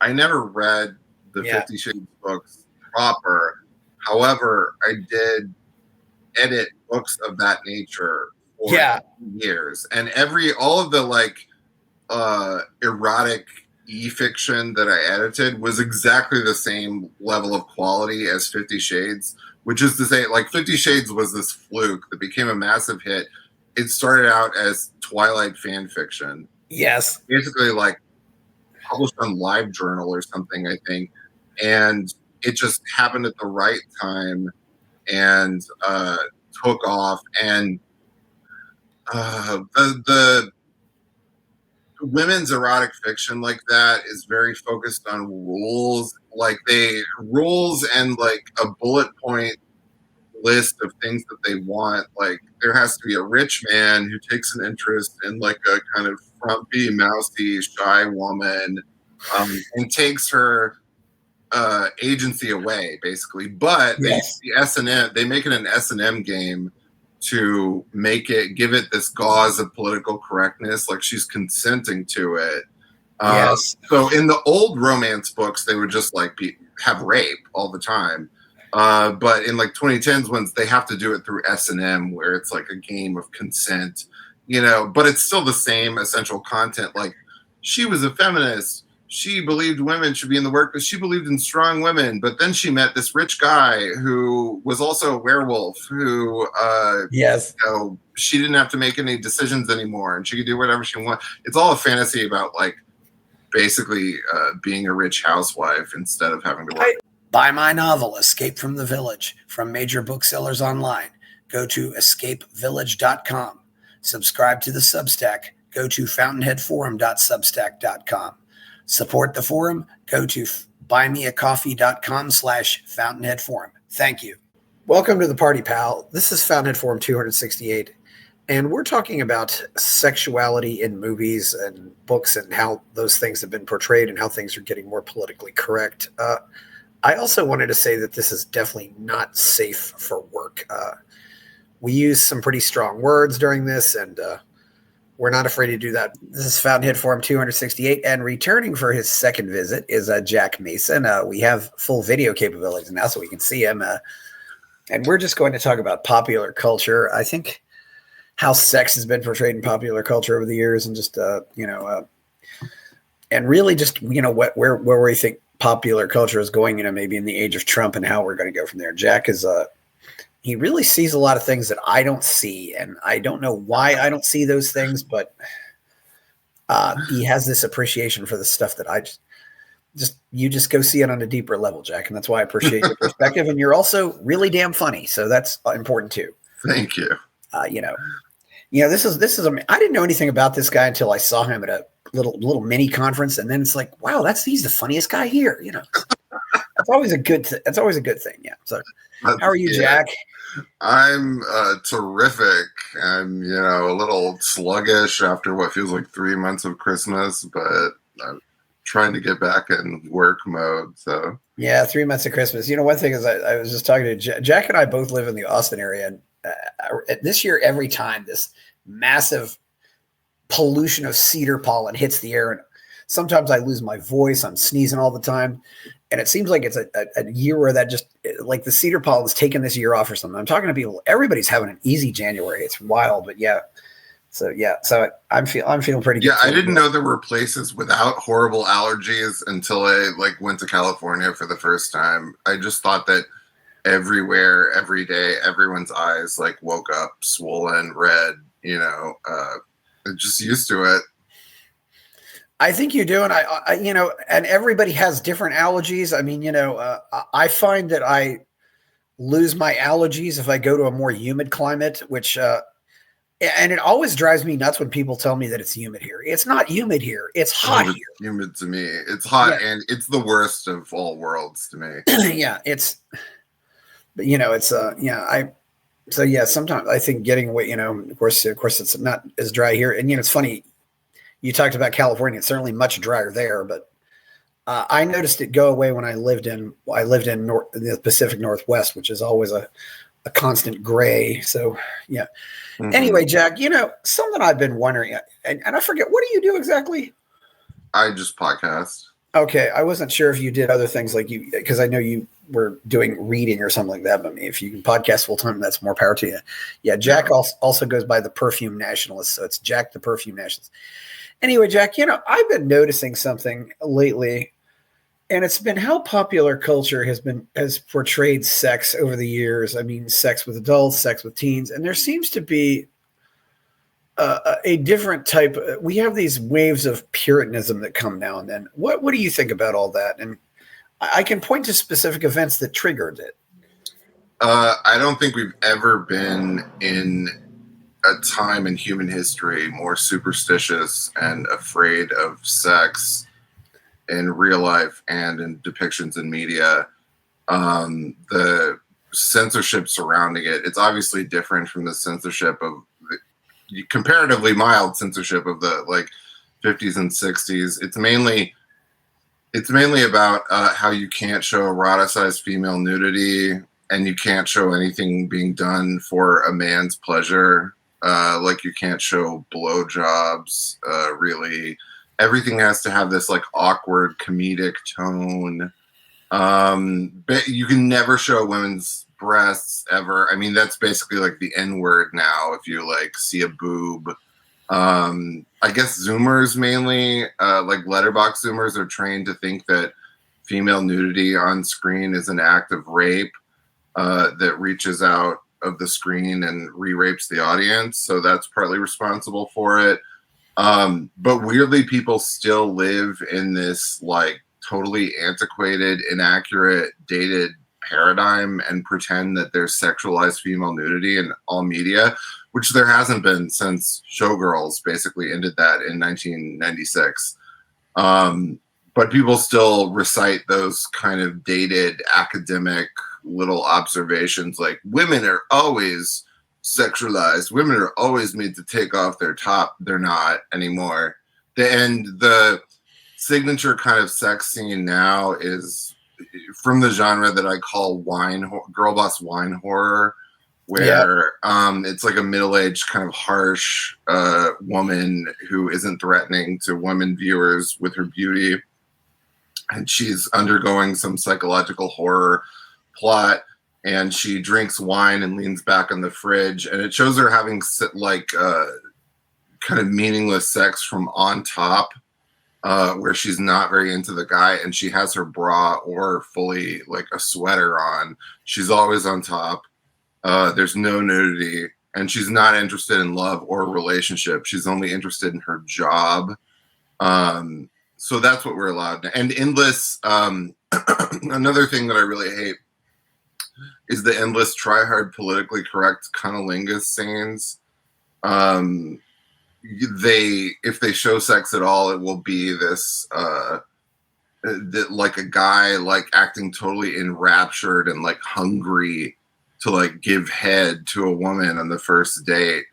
I never read the 50 Shades books proper. However, I did edit books of that nature for years, and all of the like erotic e-fiction that I edited was exactly the same level of quality as 50 Shades, which is to say, like, 50 Shades was this fluke that became a massive hit. It started out as Twilight fan fiction. Yes. Basically, like, published on LiveJournal or something, I think. And it just happened at the right time and took off. And the women's erotic fiction like that is very focused on rules, rules and like a bullet point list of things that they want. Like, there has to be a rich man who takes an interest in like a kind of frumpy, mousy, shy woman, and takes her agency away, basically. But they make it an S&M game to give it this gauze of political correctness, like she's consenting to it. So in the old romance books, they would just like have rape all the time. But in like 2010s ones, they have to do it through S&M, where it's like a game of consent, but it's still the same essential content. Like, she was a feminist. She believed women should be in the workplace. She believed in strong women, but then she met this rich guy who was also a werewolf who, she didn't have to make any decisions anymore and she could do whatever she wanted. It's all a fantasy about like basically being a rich housewife instead of having to work. Buy my novel, Escape from the Village, from major booksellers online. Go to escapevillage.com. Subscribe to the Substack. Go to fountainheadforum.substack.com. Support the forum. Go to buymeacoffee.com/fountainheadforum. Thank you. Welcome to the party, pal. This is Fountainhead Forum 268, and we're talking about sexuality in movies and books and how those things have been portrayed and how things are getting more politically correct. I also wanted to say that this is definitely not safe for work. We use some pretty strong words during this, and we're not afraid to do that. This is Fountainhead Forum 268, and returning for his second visit is Jack Mason. We have full video capabilities now, so we can see him. And we're just going to talk about popular culture. I think how sex has been portrayed in popular culture over the years, and just and really just where we think popular culture is going. Maybe in the age of Trump, and how we're going to go from there. Jack is he really sees a lot of things that I don't see, and I don't know why I don't see those things, but he has this appreciation for the stuff that you just go see it on a deeper level, Jack, and that's why I appreciate your perspective. And you're also really damn funny, so that's important too. Thank you. This is I didn't know anything about this guy until I saw him at a little mini conference, and then it's like, wow, he's the funniest guy here. That's always a good that's always a good thing. Yeah. So how are you, Jack? I'm terrific. I'm, a little sluggish after what feels like 3 months of Christmas, but I'm trying to get back in work mode. So yeah, 3 months of Christmas. One thing is I was just talking to Jack, and I both live in the Austin area, and this year, every time this massive pollution of cedar pollen hits the air, and sometimes I lose my voice. I'm sneezing all the time. And it seems like it's a year where that just like the cedar pollen's taken this year off or something. I'm talking to people. Everybody's having an easy January. It's wild, but yeah. So I'm feeling pretty good. Yeah, I didn't know there were places without horrible allergies until I went to California for the first time. I just thought that everywhere, every day, everyone's eyes woke up swollen, red. Just used to it. I think you do. And I and everybody has different allergies. I mean, I find that I lose my allergies if I go to a more humid climate, which, and it always drives me nuts when people tell me that it's humid here. It's not humid here. It's hot here. Humid to me. It's hot, and it's the worst of all worlds to me. Yeah. Sometimes I think getting away, of course it's not as dry here. And, it's funny. You talked about California. It's certainly much drier there, but I noticed it go away when I lived in the Pacific Northwest, which is always a constant gray. So, yeah. Mm-hmm. Anyway, Jack, something I've been wondering, and I forget, what do you do exactly? I just podcast. Okay, I wasn't sure if you did other things like you, because I know you were doing reading or something like that. But I mean, if you can podcast full time, that's more power to you. Yeah, Jack Yeah. also goes by the Perfume Nationalist, so it's Jack the Perfume Nationalist. Anyway, Jack, I've been noticing something lately, and it's been how popular culture has portrayed sex over the years. I mean, sex with adults, sex with teens, and there seems to be a different type. We have these waves of Puritanism that come now and then. What do you think about all that? And I can point to specific events that triggered it. I don't think we've ever been in a time in human history more superstitious and afraid of sex in real life and in depictions in media. The censorship surrounding it's obviously different from the censorship of the comparatively mild censorship of the like 50s and 60s. It's mainly about how you can't show eroticized female nudity, and you can't show anything being done for a man's pleasure. Like you can't show blowjobs. Really, everything has to have this like awkward comedic tone. But you can never show women's breasts ever. I mean, that's basically like the N word now. If you like see a boob, I guess Zoomers mainly, like letterbox Zoomers, are trained to think that female nudity on screen is an act of rape that reaches out of the screen and re-rapes the audience. So that's partly responsible for it. But weirdly, people still live in this like totally antiquated, inaccurate, dated paradigm and pretend that there's sexualized female nudity in all media, which there hasn't been since Showgirls basically ended that in 1996. But people still recite those kind of dated academic little observations like women are always sexualized. Women are always made to take off their top. They're not anymore. The signature kind of sex scene now is from the genre that I call girl boss wine horror, where it's like a middle-aged kind of harsh woman who isn't threatening to women viewers with her beauty, and she's undergoing some psychological horror plot, and she drinks wine and leans back on the fridge, and it shows her having like kind of meaningless sex from on top, where she's not very into the guy, and she has her bra or fully like a sweater on. She's always on top. There's no nudity, and she's not interested in love or relationship. She's only interested in her job. So that's what we're allowed to. And endless, another thing that I really hate is the endless try hard politically correct cunnilingus scenes. If they show sex at all, it will be this like a guy like acting totally enraptured and like hungry to like give head to a woman on the first date.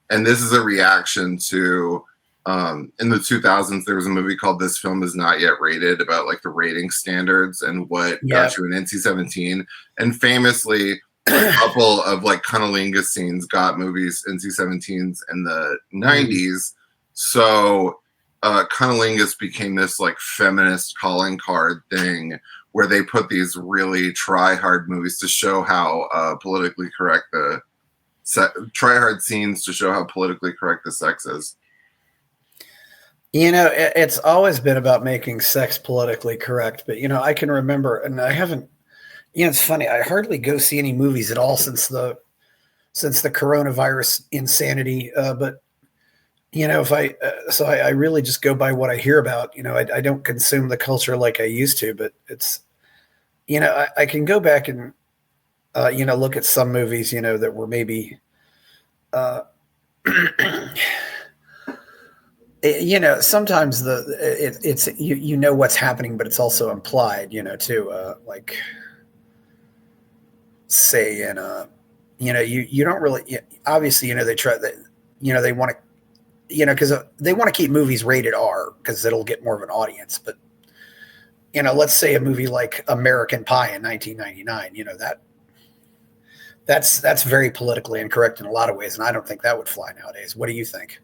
And this is a reaction to in the 2000s there was a movie called This Film Is Not Yet Rated, about like the rating standards and what got you an NC-17. And famously, a couple of like cunnilingus scenes got movies NC-17s in the 90s. So cunnilingus became this like feminist calling card thing where they put these really try hard movies to show how politically correct try hard scenes to show how politically correct the sex is. It's always been about making sex politically correct, but I can remember, and I haven't. It's funny. I hardly go see any movies at all since the coronavirus insanity. But if I really just go by what I hear about. I don't consume the culture like I used to, but it's, I can go back and look at some movies that were maybe. Sometimes it's what's happening, but it's also implied, too. Like, say in you don't really obviously they try that they want to because they want to keep movies rated R because it'll get more of an audience. But let's say a movie like American Pie in 1999, that's very politically incorrect in a lot of ways, and I don't think that would fly nowadays. What do you think?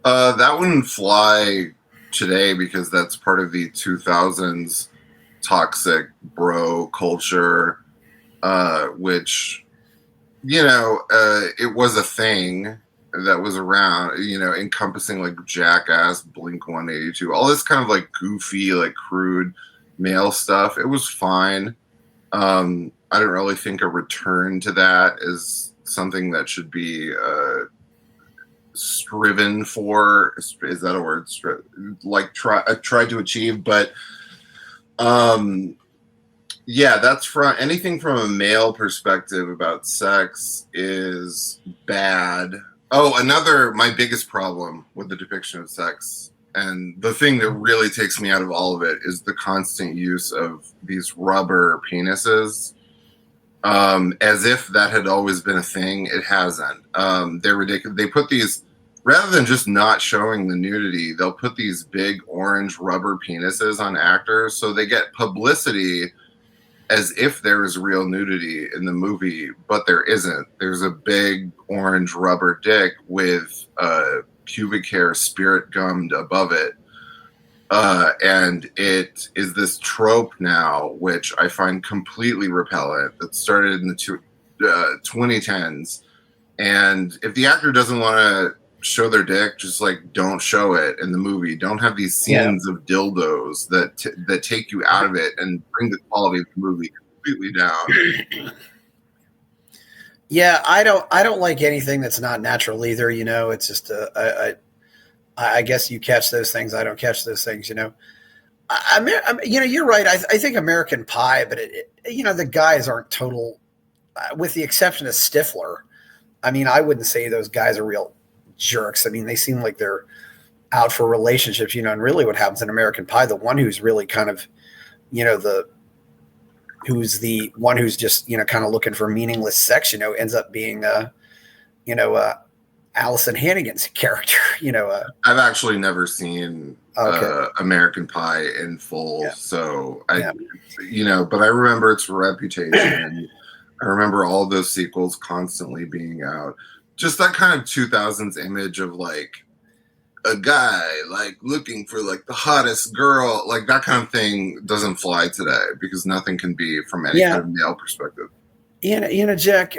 That wouldn't fly today because that's part of the 2000s toxic bro culture, which, it was a thing that was around, encompassing like Jackass, Blink 182, all this kind of like goofy, like crude male stuff. It was fine. I don't really think a return to that is something that should be striven for. Is that a word? Try to achieve, but yeah, that's from anything from a male perspective about sex is bad. Oh, my biggest problem with the depiction of sex, and the thing that really takes me out of all of it, is the constant use of these rubber penises. As if that had always been a thing. It hasn't. They're ridiculous. They put these, rather than just not showing the nudity, they'll put these big orange rubber penises on actors so they get publicity as if there is real nudity in the movie, but there isn't. There's a big orange rubber dick with pubic hair spirit gummed above it. And it is this trope now, which I find completely repellent, that started in the 2010s. And if the actor doesn't want to show their dick, just like don't show it in the movie. Don't have these scenes of dildos that take you out of it and bring the quality of the movie completely down. Yeah, I don't like anything that's not natural either. It's just I guess you catch those things. I don't catch those things. You're right. I think American Pie, but the guys aren't total, with the exception of Stifler. I mean, I wouldn't say those guys are real jerks. I mean, they seem like they're out for relationships, and really what happens in American Pie, the one who's really kind of, who's the one who's just, kind of looking for meaningless sex, ends up being, Allison Hannigan's character, I've actually never seen American Pie in full. Yeah. So but I remember its reputation. I remember all those sequels constantly being out. Just that kind of 2000s image of like a guy like looking for like the hottest girl, like that kind of thing doesn't fly today because nothing can be from any kind of male perspective. Jack,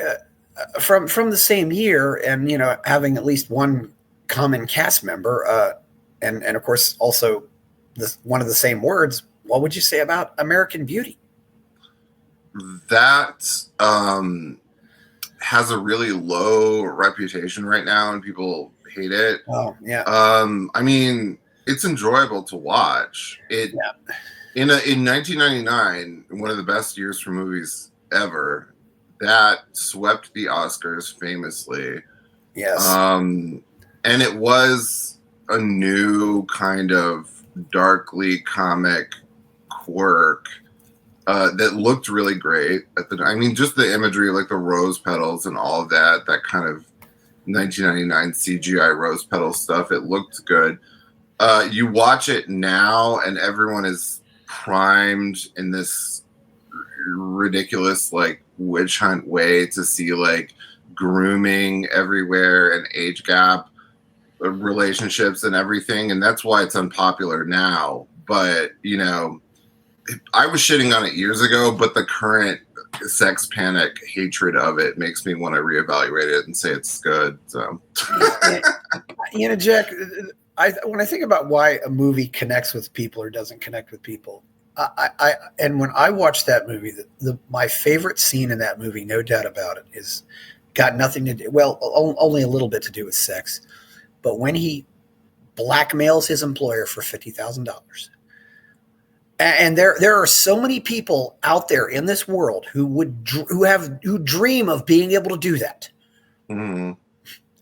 from the same year, and having at least one common cast member, and of course also one of the same words. What would you say about American Beauty? That has a really low reputation right now, and people hate it. Oh yeah. I mean, it's enjoyable to watch. In 1999, one of the best years for movies ever, that swept the Oscars famously. Yes. And it was a new kind of darkly comic quirk that looked really great at the. I mean, just the imagery, like the rose petals and all of that kind of 1999 CGI rose petal stuff. It looked good. You watch it now, and everyone is primed in this ridiculous like witch hunt way to see like grooming everywhere and age gap relationships and everything, and that's why it's unpopular now. But I was shitting on it years ago, but the current sex panic hatred of it makes me want to reevaluate it and say it's good. So Jack, when I think about why a movie connects with people or doesn't connect with people, and when I watched that movie, my favorite scene in that movie, no doubt about it, is got nothing to do, well, only a little bit to do with sex, but when he blackmails his employer for $50,000. And there are so many people out there in this world who dream of being able to do that. Mm-hmm.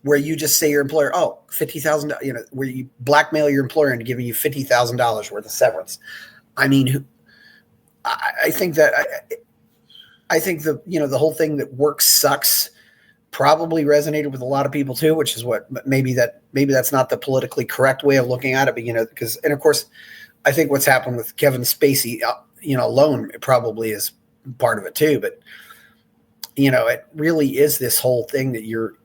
Where you just say your employer, $50,000, where you blackmail your employer into giving you $50,000 worth of severance. I mean, I think the whole thing that work sucks probably resonated with a lot of people too, which is what maybe that's not the politically correct way of looking at it, but because of course, I think what's happened with Kevin Spacey, alone probably is part of it too. But it really is this whole thing that you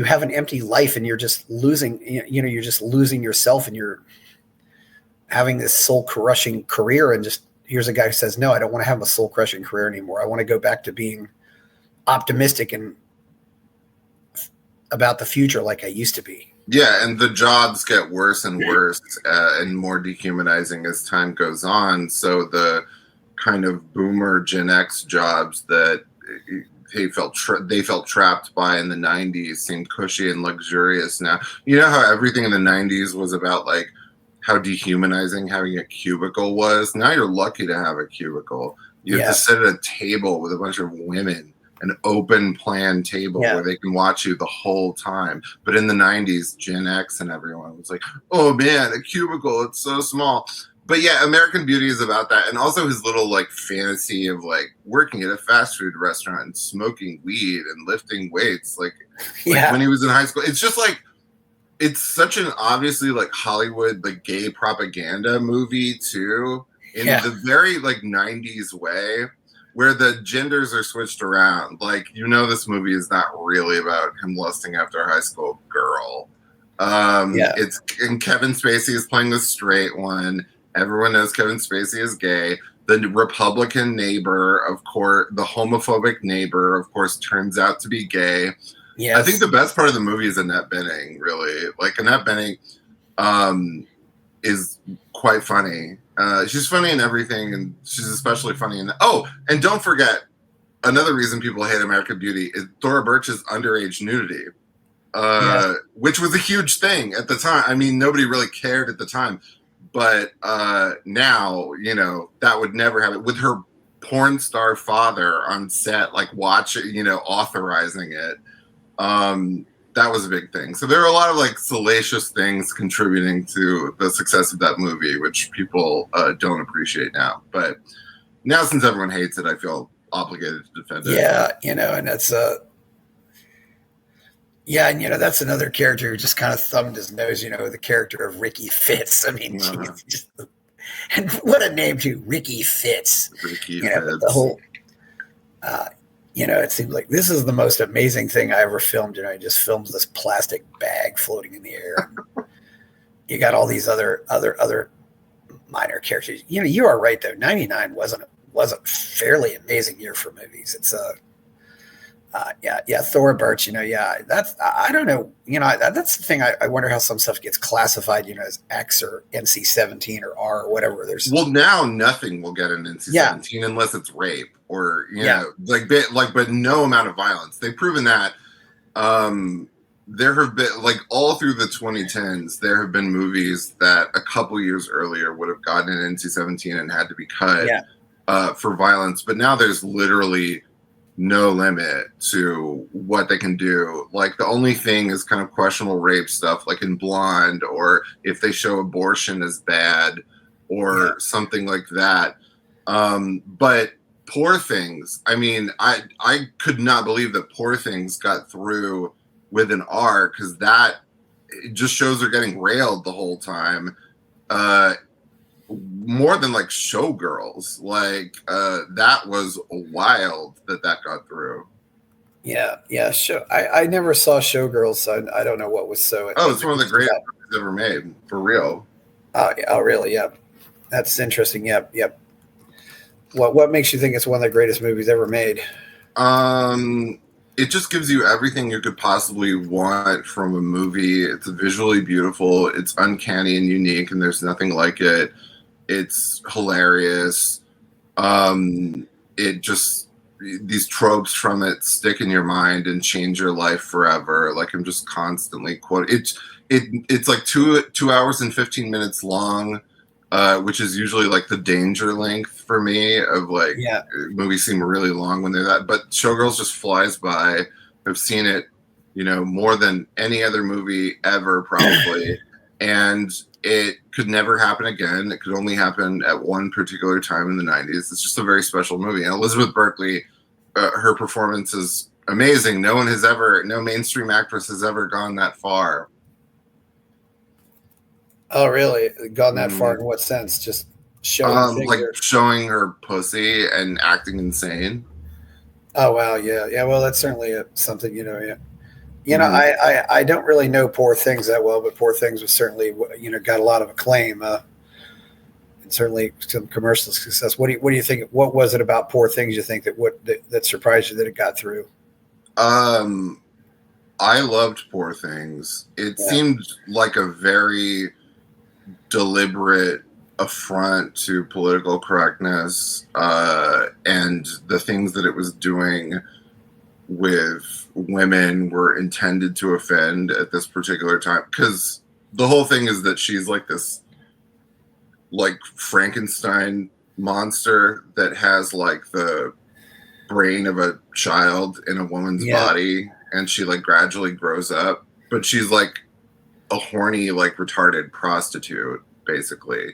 have an empty life and you're just losing. You're just losing yourself, and you're having this soul crushing career, and just here's a guy who says, no, I don't want to have a soul crushing career anymore. I want to go back to being optimistic and about the future like I used to be. Yeah, and the jobs get worse and worse and more dehumanizing as time goes on. So the kind of boomer Gen X jobs that they felt trapped by in the 90s seem cushy and luxurious now. You know how everything in the 90s was about like how dehumanizing having a cubicle was? Now you're lucky to have a cubicle. You have to sit at a table with a bunch of women, an open plan table where they can watch you the whole time. But in the 90s, Gen X and everyone was like, oh man, a cubicle, it's so small. But yeah, American Beauty is about that. And also his little like fantasy of like working at a fast food restaurant and smoking weed and lifting weights. Like when he was in high school. It's just like, it's such an obviously like Hollywood, like gay propaganda movie too, in the very like 90s way where the genders are switched around. Like, this movie is not really about him lusting after a high school girl. It's, and Kevin Spacey is playing the straight one. Everyone knows Kevin Spacey is gay. The Republican neighbor, of course, the homophobic neighbor, of course, turns out to be gay. Yes. I think the best part of the movie is Annette Bening, really. Like, Annette Bening is quite funny. She's funny in everything, and she's especially funny in... Oh, and don't forget, another reason people hate American Beauty is Thora Birch's underage nudity, which was a huge thing at the time. I mean, nobody really cared at the time. But now, that would never happen. With her porn star father on set, like watching, authorizing it. That was a big thing. So there are a lot of like salacious things contributing to the success of that movie, which people don't appreciate now. But now, since everyone hates it, I feel obligated to defend it. Yeah, and that's and that's another character who just kind of thumbed his nose, the character of Ricky Fitz. I mean, geez, and what a name too, Ricky Fitz. Ricky Fitz. The whole, it seems like this is the most amazing thing I ever filmed. I just filmed this plastic bag floating in the air. You got all these other minor characters. You are right though. 99 wasn't a fairly amazing year for movies. It's Thora Birch, that's, I don't know, that's the thing. I wonder how some stuff gets classified, as X or NC-17 or R or whatever. Well, now nothing will get an NC-17 unless it's rape or, but no amount of violence. They've proven that. There have been, like, all through the 2010s, there have been movies that a couple years earlier would have gotten an NC-17 and had to be cut for violence. But now there's literally no limit to what they can do. Like, the only thing is kind of questionable rape stuff, like in Blonde, or if they show abortion as bad or something like that. But Poor Things, I mean, I could not believe that Poor Things got through with an R, because that it just shows they're getting railed the whole time. More than like Showgirls, like that was wild that got through. I never saw Showgirls, so I don't know what was so. It's one of the greatest movies ever made, for real. Oh really? Yeah, that's interesting. Yep. What makes you think it's one of the greatest movies ever made? It just gives you everything you could possibly want from a movie. It's visually beautiful. It's uncanny and unique, and there's nothing like it. It's hilarious. It just, these tropes from it stick in your mind and change your life forever. Like, I'm just constantly quoting. It's like 2 hours and 15 minutes long, which is usually like the danger length for me of like movies seem really long when they're that. But Showgirls just flies by. I've seen it, more than any other movie ever, probably. And it could never happen again. It could only happen at one particular time in the 90s. It's just a very special movie. And Elizabeth Berkley, her performance is amazing. No mainstream actress has ever gone that far. Oh, really? Gone that far in what sense? Just showing showing her pussy and acting insane. Oh, wow. Yeah. Well, that's certainly something, I don't really know Poor Things that well, but Poor Things was certainly, got a lot of acclaim. and certainly some commercial success. What do you think? What was it about Poor Things you think that surprised you that it got through? I loved Poor Things. It Yeah, seemed like a very deliberate affront to political correctness, and the things that it was doing with women were intended to offend at this particular time. Because the whole thing is that she's like this, like Frankenstein monster that has like the brain of a child in a woman's yeah, body, and she like gradually grows up, but she's like a horny, like retarded prostitute basically,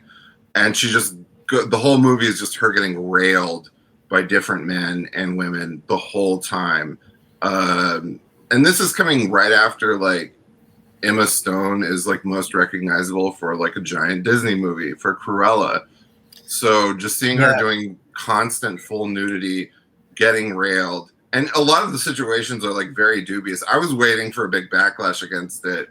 and she just the whole movie is just her getting railed by different men and women the whole time. And this is coming right after like Emma Stone is like most recognizable for like a giant Disney movie for Cruella. So just seeing her yeah, doing constant full nudity, getting railed, and a lot of the situations are like very dubious. I was waiting for a big backlash against it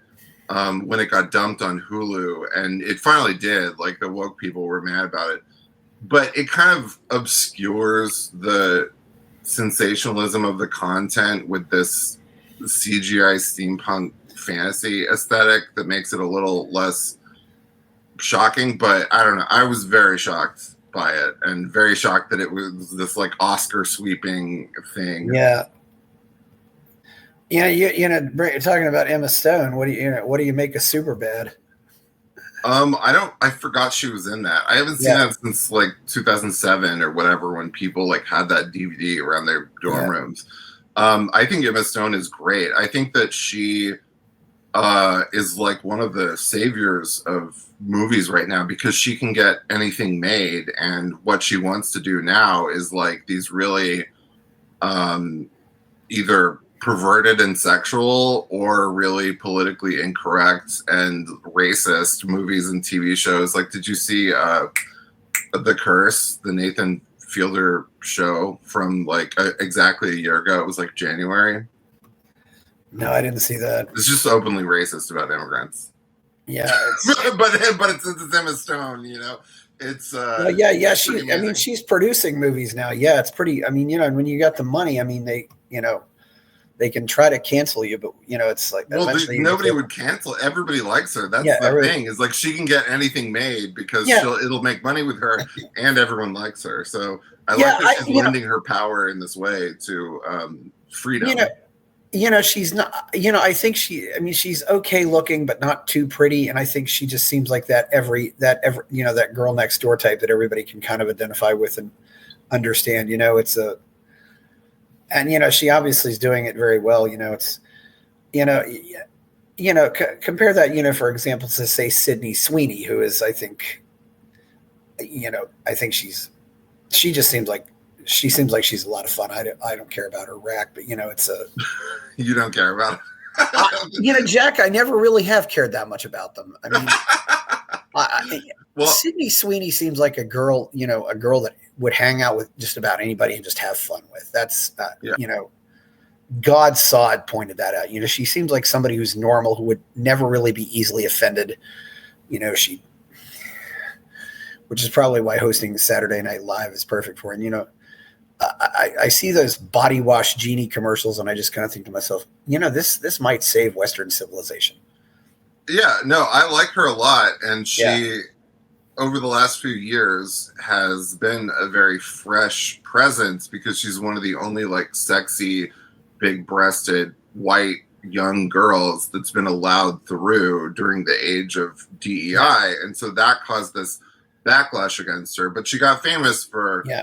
when it got dumped on Hulu, and it finally did. Like the woke people were mad about it, but it kind of obscures the sensationalism of the content with this CGI steampunk fantasy aesthetic that makes it a little less shocking. But I don't know. I was very shocked by it, and very shocked that it was this like Oscar sweeping thing. yeah. Talking about Emma Stone. What do you make of Superbad? I forgot she was in that. I haven't seen Yeah, that since like 2007 or whatever, when people like had that DVD around their dorm yeah, rooms. I think Emma Stone is great. I think that she is like one of the saviors of movies right now, because she can get anything made, and what she wants to do now is like these really either perverted and sexual or really politically incorrect and racist movies and TV shows. Like, did you see The Curse, the Nathan Fielder show from like exactly a year ago? It was like January. no, I didn't see that. It's just openly racist about immigrants. Yeah, it's but it's Emma Stone, It's well, yeah, yeah. pretty I mean, amazing. she's producing movies now. Yeah, it's pretty. I mean, and when you got the money, I mean, they can try to cancel you, but it's like Well, eventually you get nobody to, would cancel. Everybody likes her. That's yeah, the thing. Is like she can get anything made because yeah, it'll make money with her, and everyone likes her. So I yeah. like that she's lending her power in this way to You know, freedom. she's not. I think I mean, she's okay looking, but not too pretty. And I think she just seems like that that girl next door type that everybody can kind of identify with and understand. She obviously is doing it very well. It's you know compare that for example to say Sydney Sweeney, who is I think she just seems like she's a lot of fun. I don't care about her rack, but it's a You don't care about Jack, I never really have cared that much about them. I mean, well, Sydney Sweeney seems like a girl that would hang out with just about anybody and just have fun with. That's yeah. God saw it, pointed that out. She seems like somebody who's normal, who would never really be easily offended. Which is probably why hosting Saturday Night Live is perfect for her. I see those body wash genie commercials, and I just kind of think to myself, this might save Western civilization. Yeah, no, I like her a lot, and she Yeah. over the last few years has been a very fresh presence, because she's one of the only like sexy, big-breasted white young girls that's been allowed through during the age of DEI, and so that caused this backlash against her. But she got famous for Yeah.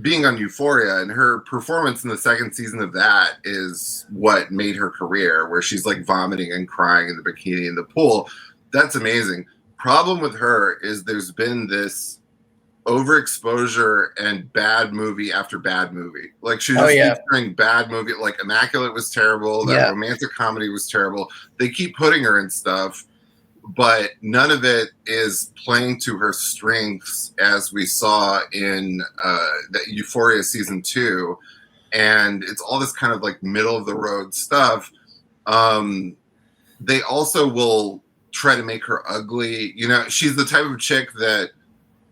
Being on Euphoria, and her performance in the second season of that is what made her career, where she's like vomiting and crying in the bikini in the pool. That's amazing. Problem with her is there's been this overexposure and bad movie after bad movie. Like she just keeps doing bad movie. Like Immaculate was terrible. That romantic comedy was terrible. They keep putting her in stuff, but none of it is playing to her strengths, as we saw in the Euphoria season 2. And it's all this kind of like middle of the road stuff. They also will try to make her ugly. You know, she's the type of chick that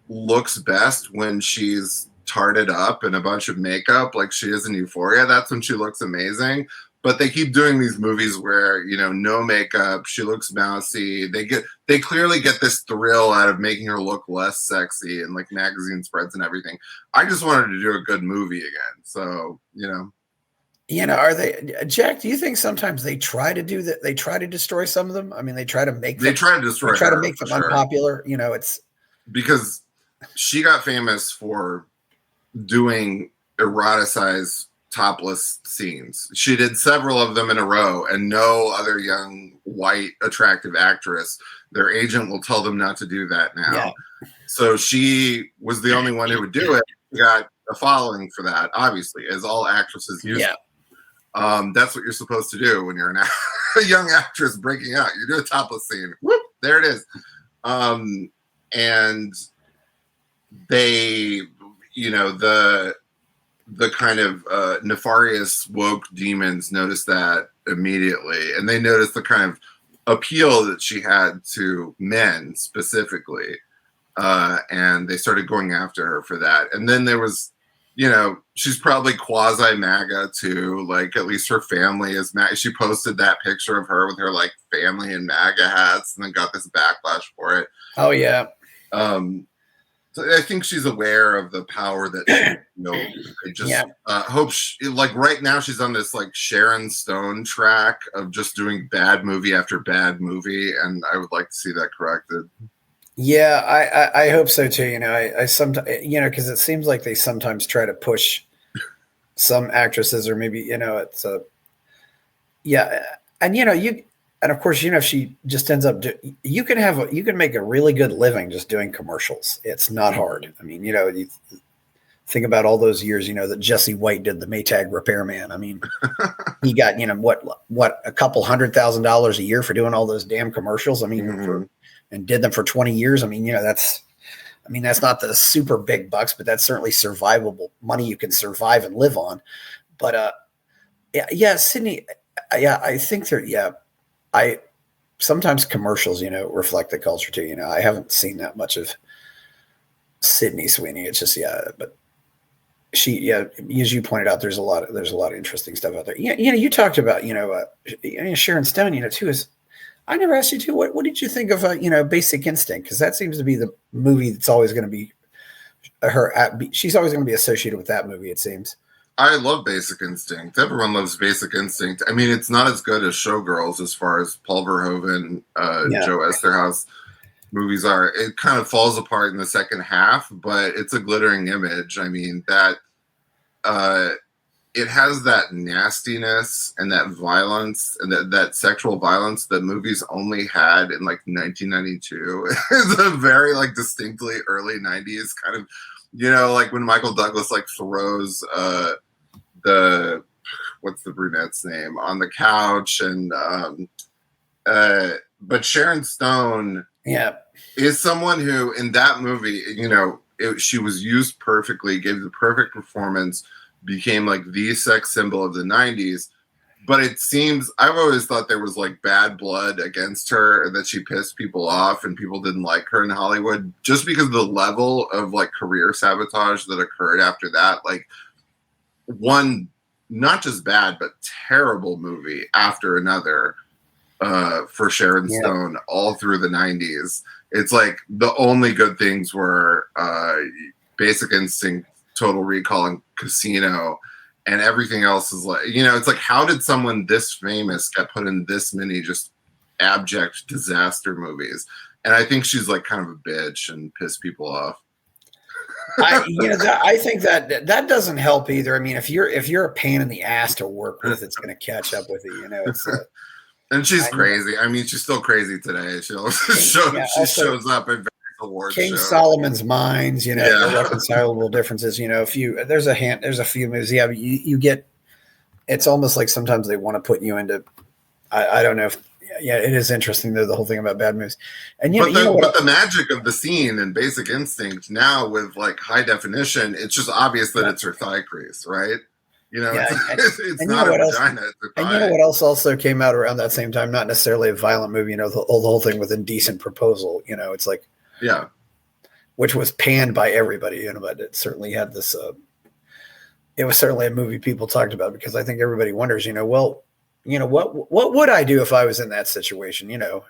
looks best when she's tarted up in a bunch of makeup like she is in Euphoria. That's when she looks amazing. But they keep doing these movies where, you know, no makeup, she looks mousy. They clearly get this thrill out of making her look less sexy and like magazine spreads and everything. I just wanted to do a good movie again. So, you know. You know, are they, Jack? Do you think sometimes they try to do that? They try to destroy some of them. I mean, they try to make them, they try to destroy. They try to make them unpopular. You know, it's because she got famous for doing eroticized topless scenes. She did several of them in a row, and no other young white attractive actress, their agent will tell them not to do that now. Yeah. So she was the only one who would do it. She got a following for that, obviously, as all actresses use. Yeah. That's what you're supposed to do when you're a young actress breaking out. You do a topless scene. Whoop, there it is. And they, you know, the kind of nefarious woke demons noticed that immediately, and they noticed the kind of appeal that she had to men specifically, and they started going after her for that. And then there was, you know, she's probably quasi MAGA too, like at least her family is MAGA. She posted that picture of her with her like family in MAGA hats and then got this backlash for it. Oh yeah. So I think she's aware of the power that she, you know, I just hope she, like right now she's on this like Sharon Stone track of just doing bad movie after bad movie, and I would like to see that corrected. Yeah, I hope so too. You know, I sometimes, you know, because it seems like they sometimes try to push some actresses, or maybe, you know, it's and you know, and of course, you know, if she just ends up, you can make a really good living just doing commercials. It's not hard. I mean, you know, you think about all those years, you know, that Jesse White did the Maytag repairman. I mean, he got, you know, what a couple $100,000 a year for doing all those damn commercials. I mean, and did them for 20 years. I mean, you know, that's not the super big bucks, but that's certainly survivable money you can survive and live on. But Sydney, I think sometimes commercials, you know, reflect the culture too. You know, I haven't seen that much of Sydney Sweeney. It's just, but she, as you pointed out, there's a lot of interesting stuff out there. You know, you talked about, you know, Sharon Stone, you know, too, I never asked you too. What did you think of, you know, Basic Instinct? Because that seems to be the movie that's always going to be she's always going to be associated with that movie, it seems. I love Basic Instinct. Everyone loves Basic Instinct. I mean, it's not as good as Showgirls as far as Paul Verhoeven, Joe Esterhaus movies are. It kind of falls apart in the second half, but it's a glittering image. I mean, that it has that nastiness and that violence and that sexual violence that movies only had in like 1992. It's a very like distinctly early 90s kind of, you know, like when Michael Douglas like throws what's the brunette's name on the couch, and but Sharon Stone is someone who in that movie, you know, she was used perfectly, gave the perfect performance, became like the sex symbol of the 90s. But it seems, I've always thought there was like bad blood against her, and that she pissed people off and people didn't like her in Hollywood just because of the level of like career sabotage that occurred after that. Like one, not just bad, but terrible movie after another for Sharon Stone all through the 90s. It's like the only good things were Basic Instinct, Total Recall, and Casino, and everything else is like, you know, it's like, how did someone this famous get put in this many just abject disaster movies? And I think she's like kind of a bitch and piss people off. I think that doesn't help either. I mean, if you're a pain in the ass to work with, it's going to catch up with you. You know, it's and she's crazy. I mean, she's still crazy today. She shows up at awards King shows. Solomon's Mines, you know, irreconcilable differences. You know, there's a few movies. Yeah, you get. It's almost like sometimes they want to put you into. I don't know if. Yeah, it is interesting though, the whole thing about bad movies. And but the magic of the scene in Basic Instinct now with like high definition, it's just obvious that it's her thigh crease, right? You know, Yeah, it's and you not know a what else? vagina, it's a And you know thigh. what else also came out around that same time? Not necessarily a violent movie. You know, the whole thing with Indecent Proposal. You know, it's like, Yeah. which was panned by everybody. You know, but it certainly had this. It was certainly a movie people talked about because I think everybody wonders. You know, well, you know what would I do if I was in that situation? You know,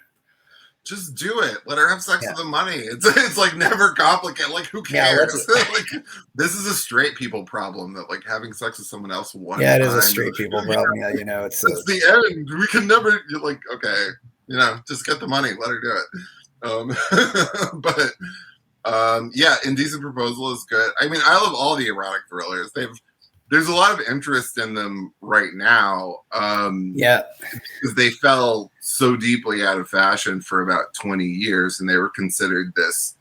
Just do it. Let her have sex yeah, with the money. It's like never complicated. Like who yeah. Let's. cares? Like this is a straight people problem that like having sex with someone else one Yeah, it is a time straight people problem. Yeah, you know, it's that's the end. We can never. You're like okay, you know, just get the money. Let her do it. But yeah, Indecent Proposal is good. I mean, I love all the erotic thrillers. There's a lot of interest in them right now. yeah, Because they fell so deeply out of fashion for about 20 years and they were considered this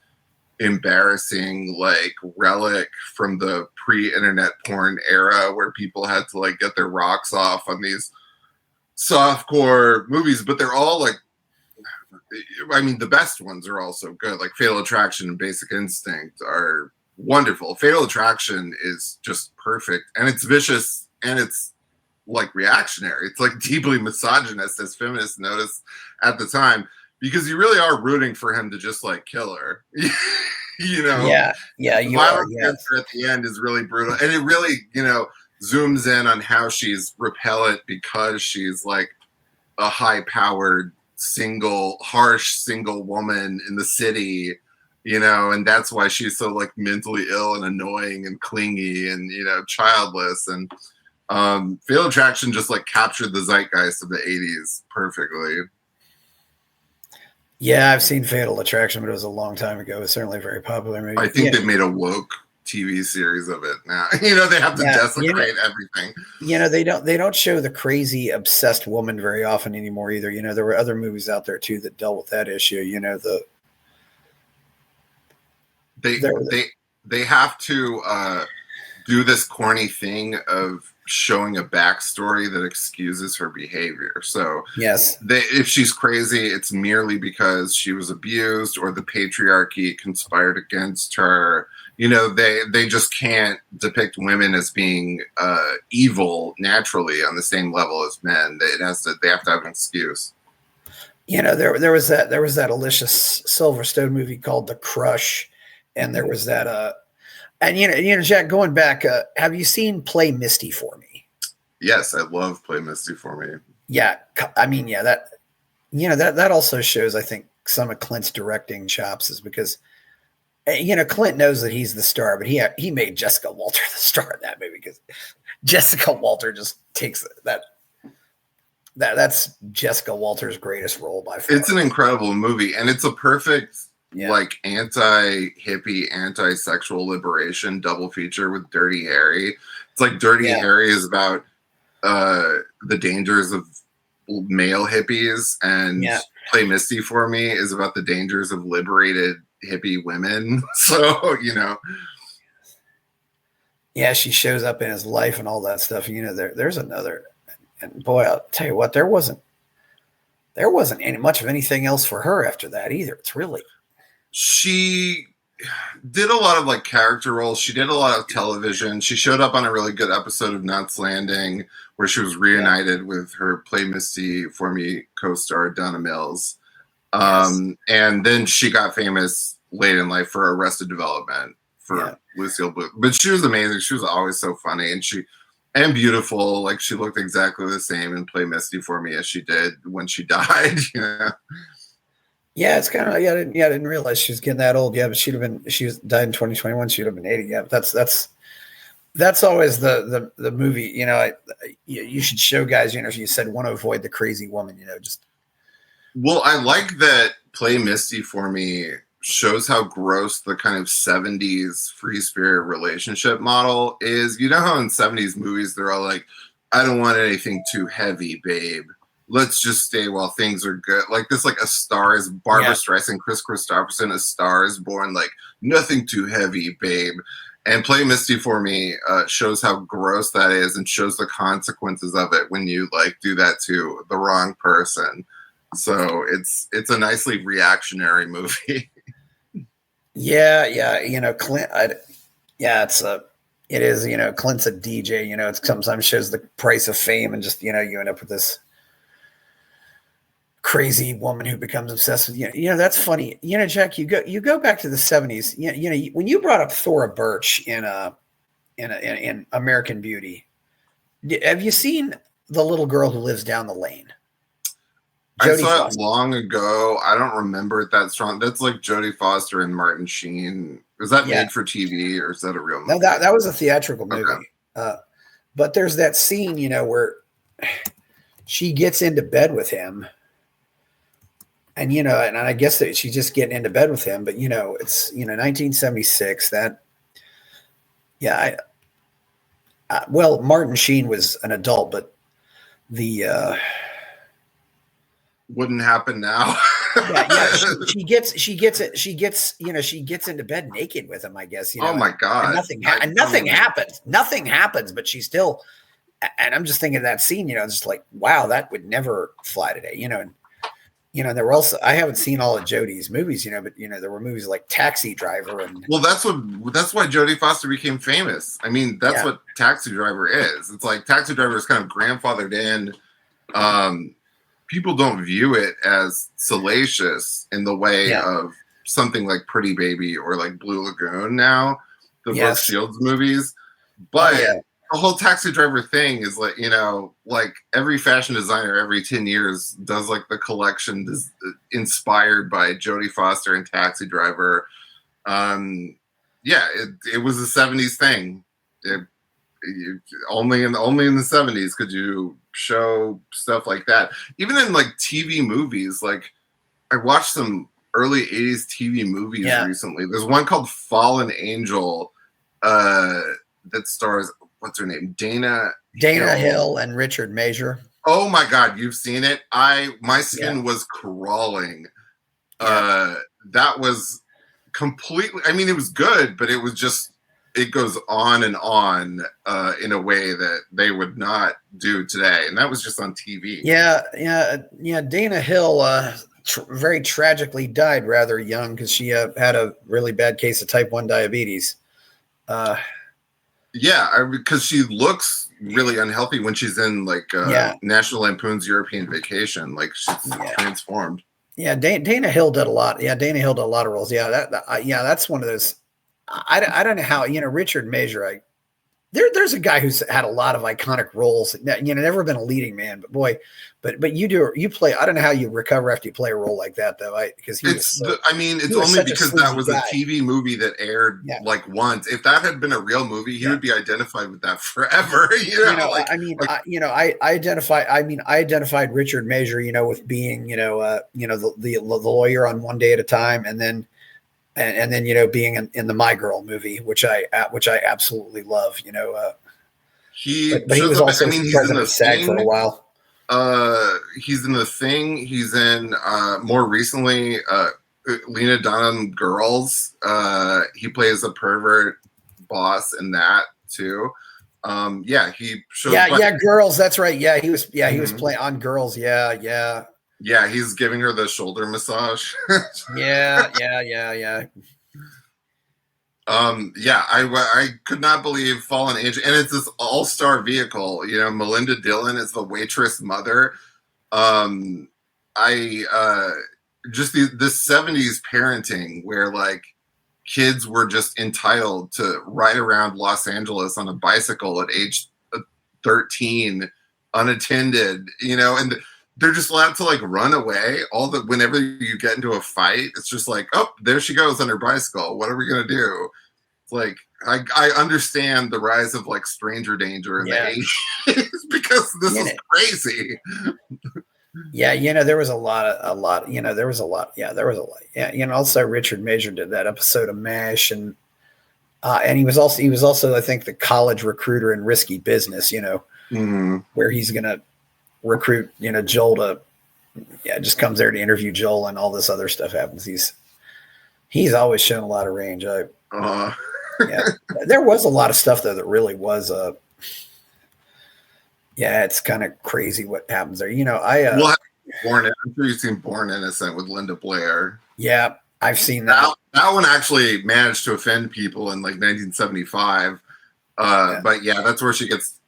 embarrassing like relic from the pre-internet porn era where people had to like get their rocks off on these softcore movies, but they're all like, I mean, the best ones are also good. Like Fatal Attraction and Basic Instinct are wonderful. Fatal Attraction is just perfect and it's vicious and it's like reactionary. It's like deeply misogynist, as feminists noticed at the time, because you really are rooting for him to just like kill her. You know, yeah. the You are. violence against Yes. her at the end is really brutal, and it really, you know, zooms in on how she's repellent because she's like a high-powered, single, harsh, single woman in the city. You know, and that's why she's so like mentally ill and annoying and clingy and you know childless and Fatal Attraction just like captured the zeitgeist of the 80s perfectly. Yeah, I've seen Fatal Attraction, but it was a long time ago. It was certainly a very popular I movie. think Yeah, they made a woke TV series of it now. You know, they have to yeah. desecrate everything. You know they don't show the crazy obsessed woman very often anymore either. You know, there were other movies out there too that dealt with that issue. You know, They there. they they have to do this corny thing of showing a backstory that excuses her behavior. So Yes. if she's crazy, it's merely because she was abused or the patriarchy conspired against her. You know, they just can't depict women as being evil naturally on the same level as men. They have to have an excuse. You know, there was that Alicia Silverstone movie called The Crush, and there was that and you know Jack, going back, have you seen Play Misty for Me? Yes, I love Play Misty for Me. Yeah, I mean, yeah, that you know that also shows, I think, some of Clint's directing chops is because you know Clint knows that he's the star, but he made Jessica Walter the star in that movie because Jessica Walter just takes that's Jessica Walter's greatest role by far. It's an incredible movie, and it's a perfect Yeah. like anti-hippie, anti-sexual liberation double feature with Dirty Harry. It's like Dirty Yeah. Harry is about the dangers of male hippies, and Yeah. Play Misty for Me is about the dangers of liberated hippie women. So, you know, Yeah, she shows up in his life and all that stuff. You know, there's another, and boy, I'll tell you what, there wasn't any much of anything else for her after that either. It's really, she did a lot of like character roles. She did a lot of television. She showed up on a really good episode of Knots Landing where she was reunited with her Play Misty for Me co-star Donna Mills. yes, And then she got famous late in life for Arrested Development for Lucille Bluth. But she was amazing. She was always so funny and beautiful. Like she looked exactly the same in Play Misty for Me as she did when she died. You know? yeah. It's kind of, I didn't realize she was getting that old. Yeah, but she was died in 2021. She'd have been 80. Yeah, but that's always the movie. You know, you should show guys. You know, if you said want to avoid the crazy woman, you know, just Well, I like that Play Misty for Me shows how gross the kind of 70s free spirit relationship model is. You know how in 70s movies they're all like, I don't want anything too heavy, babe. Let's just stay while things are good. Like this, like A Star is Barbara Streisand, Chris Christopherson, A Star is Born, like nothing too heavy, babe. And Play Misty for Me shows how gross that is and shows the consequences of it when you like do that to the wrong person. So it's a nicely reactionary movie. yeah. You know, Clint. Yeah, it's a It is, Clint's a DJ, it sometimes shows the price of fame and just, you end up with this crazy woman who becomes obsessed with you. That's funny. Jack, you go back to the 70s. When you brought up Thora Birch in American Beauty, have you seen The Little Girl Who Lives Down the Lane? I saw it long ago. I don't remember it that strong. That's like Jodie Foster and Martin Sheen. Was that made for TV or is that a real movie? No, that was a theatrical movie. Okay. But there's that scene, where she gets into bed with him. And, and I guess that she's just getting into bed with him. But, it's, 1976. Well, Martin Sheen was an adult, but the wouldn't happen now. she gets into bed naked with him, I guess. Oh my God. And nothing happens. Nothing happens, but she's still, and I'm just thinking of that scene, just like, wow, that would never fly today, and there were also, I haven't seen all of Jodie's movies, but there were movies like Taxi Driver and that's why Jodie Foster became famous. I mean, that's what Taxi Driver is. It's like Taxi Driver is kind of grandfathered in. People don't view it as salacious in the way of something like Pretty Baby or like Blue Lagoon now, the Brooke Shields movies. But the whole Taxi Driver thing is like, like every fashion designer every 10 years does like the collection inspired by Jodie Foster and Taxi Driver. It was a 70s thing. Only in the 70s could you show stuff like that. Even in like TV movies, like I watched some early 80s TV movies recently. There's one called Fallen Angel that stars, what's her name? Dana Hill and Richard Major. Oh my God, you've seen it? My skin was crawling. That was completely, I mean, it was good, but it was just, it goes on and on in a way that they would not do today. And that was just on TV. Yeah. Dana Hill very tragically died rather young because she had a really bad case of type 1 diabetes. Because she looks really unhealthy when she's in like National Lampoon's European Vacation. Like she's transformed. Yeah, Dana Hill did a lot. Yeah, Dana Hill did a lot of roles. Yeah, that's one of those. I don't know how, Richard Major, there's a guy who's had a lot of iconic roles, never been a leading man, but boy, but you play, I don't know how you recover after you play a role like that though. Because it's only because that was a TV movie that aired like once. If that had been a real movie, he would be identified with that forever. I identified Richard Major, with being, the lawyer on One Day at a Time. And then, being in the My Girl movie, which I absolutely love, but he was also president of SAG for a while. He's in The Thing. He's in more recently Lena Dunham Girls. He plays a pervert boss in that too. He shows Girls. That's right. Yeah, he was playing on Girls. Yeah. Yeah, he's giving her the shoulder massage. Yeah. I could not believe Fallen Angel, and it's this all-star vehicle. Melinda Dillon is the waitress mother. Just this 70s parenting where like kids were just entitled to ride around Los Angeles on a bicycle at age 13, unattended, and they're just allowed to like run away. Whenever you get into a fight, it's just like, oh, there she goes on her bicycle. What are we gonna do? It's like I understand the rise of like stranger danger in the 80s because this is crazy. There was a lot. Yeah, also Richard Major did that episode of MASH, and he was also I think the college recruiter in Risky Business. Where he's gonna recruit Joel to just comes there to interview Joel, and all this other stuff happens. He's always shown a lot of range. There was a lot of stuff though that really was it's kind of crazy what happens there. I'm sure you've seen Born Innocent with Linda Blair. Yeah, I've seen that. That one actually managed to offend people in like 1975. Yeah. But yeah, that's where she gets,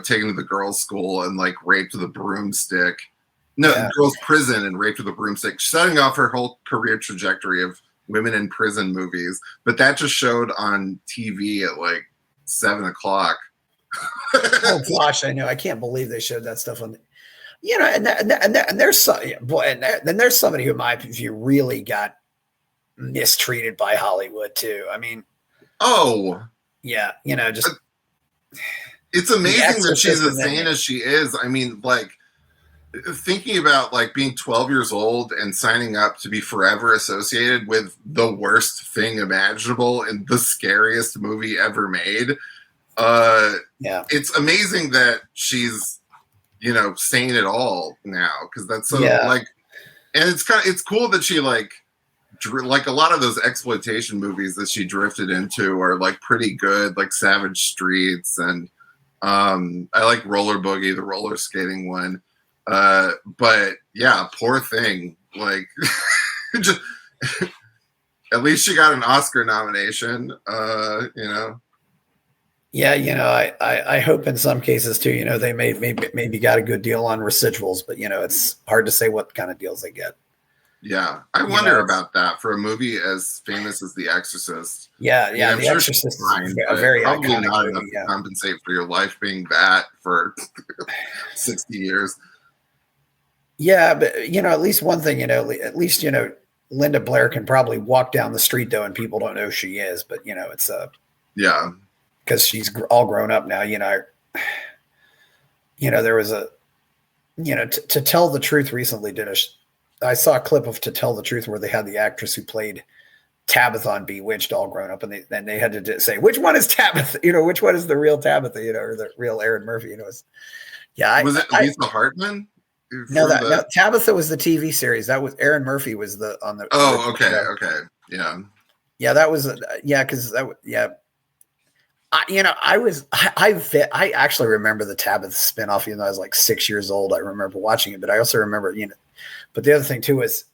taken to the girls' school and like raped with a broomstick. No, Yeah. girls' prison and raped with a broomstick, setting off her whole career trajectory of women in prison movies. But that just showed on TV at like 7 o'clock. Oh gosh, I know. I can't believe they showed that stuff on. And there's some, boy, and then there's somebody who, in my view, really got mistreated by Hollywood too. I mean, Oh, yeah, just it's The amazing that she's Exorcist, as and then sane as she is. I mean, like thinking about like being 12 years old and signing up to be forever associated with the worst thing imaginable and the scariest movie ever made. yeah, It's amazing that she's sane at all now, because that's so yeah, like, and it's cool that she like a lot of those exploitation movies that she drifted into are like pretty good, like Savage Streets, and I like Roller Boogie, the roller skating one. But yeah, Poor Thing, like just, at least she got an Oscar nomination. yeah. I hope in some cases too. They maybe got a good deal on residuals, but it's hard to say what kind of deals they get. Yeah, I wonder about that for a movie as famous as The Exorcist. Yeah, I mean, yeah. I'm The sure she's Exorcist fine, is a but very probably iconic not movie. enough to Yeah, compensate for your life being that for 60 years. yeah, but at least one thing, at least Linda Blair can probably walk down the street though, and people don't know who she is. But it's Yeah, because she's all grown up now. There was a to tell the truth recently I saw a clip of To Tell the Truth where they had the actress who played Tabitha on Bewitched all grown up, and they had to say which one is Tabitha, which one is the real Tabitha, or the real Erin Murphy, was it Lisa Hartman? No, Tabitha was the TV series. That was Erin Murphy was the on the Oh, original okay, show. okay, yeah, Yeah, that was because I actually remember the Tabitha spinoff, even though I was like 6 years old. I remember watching it, but I also remember, but the other thing too is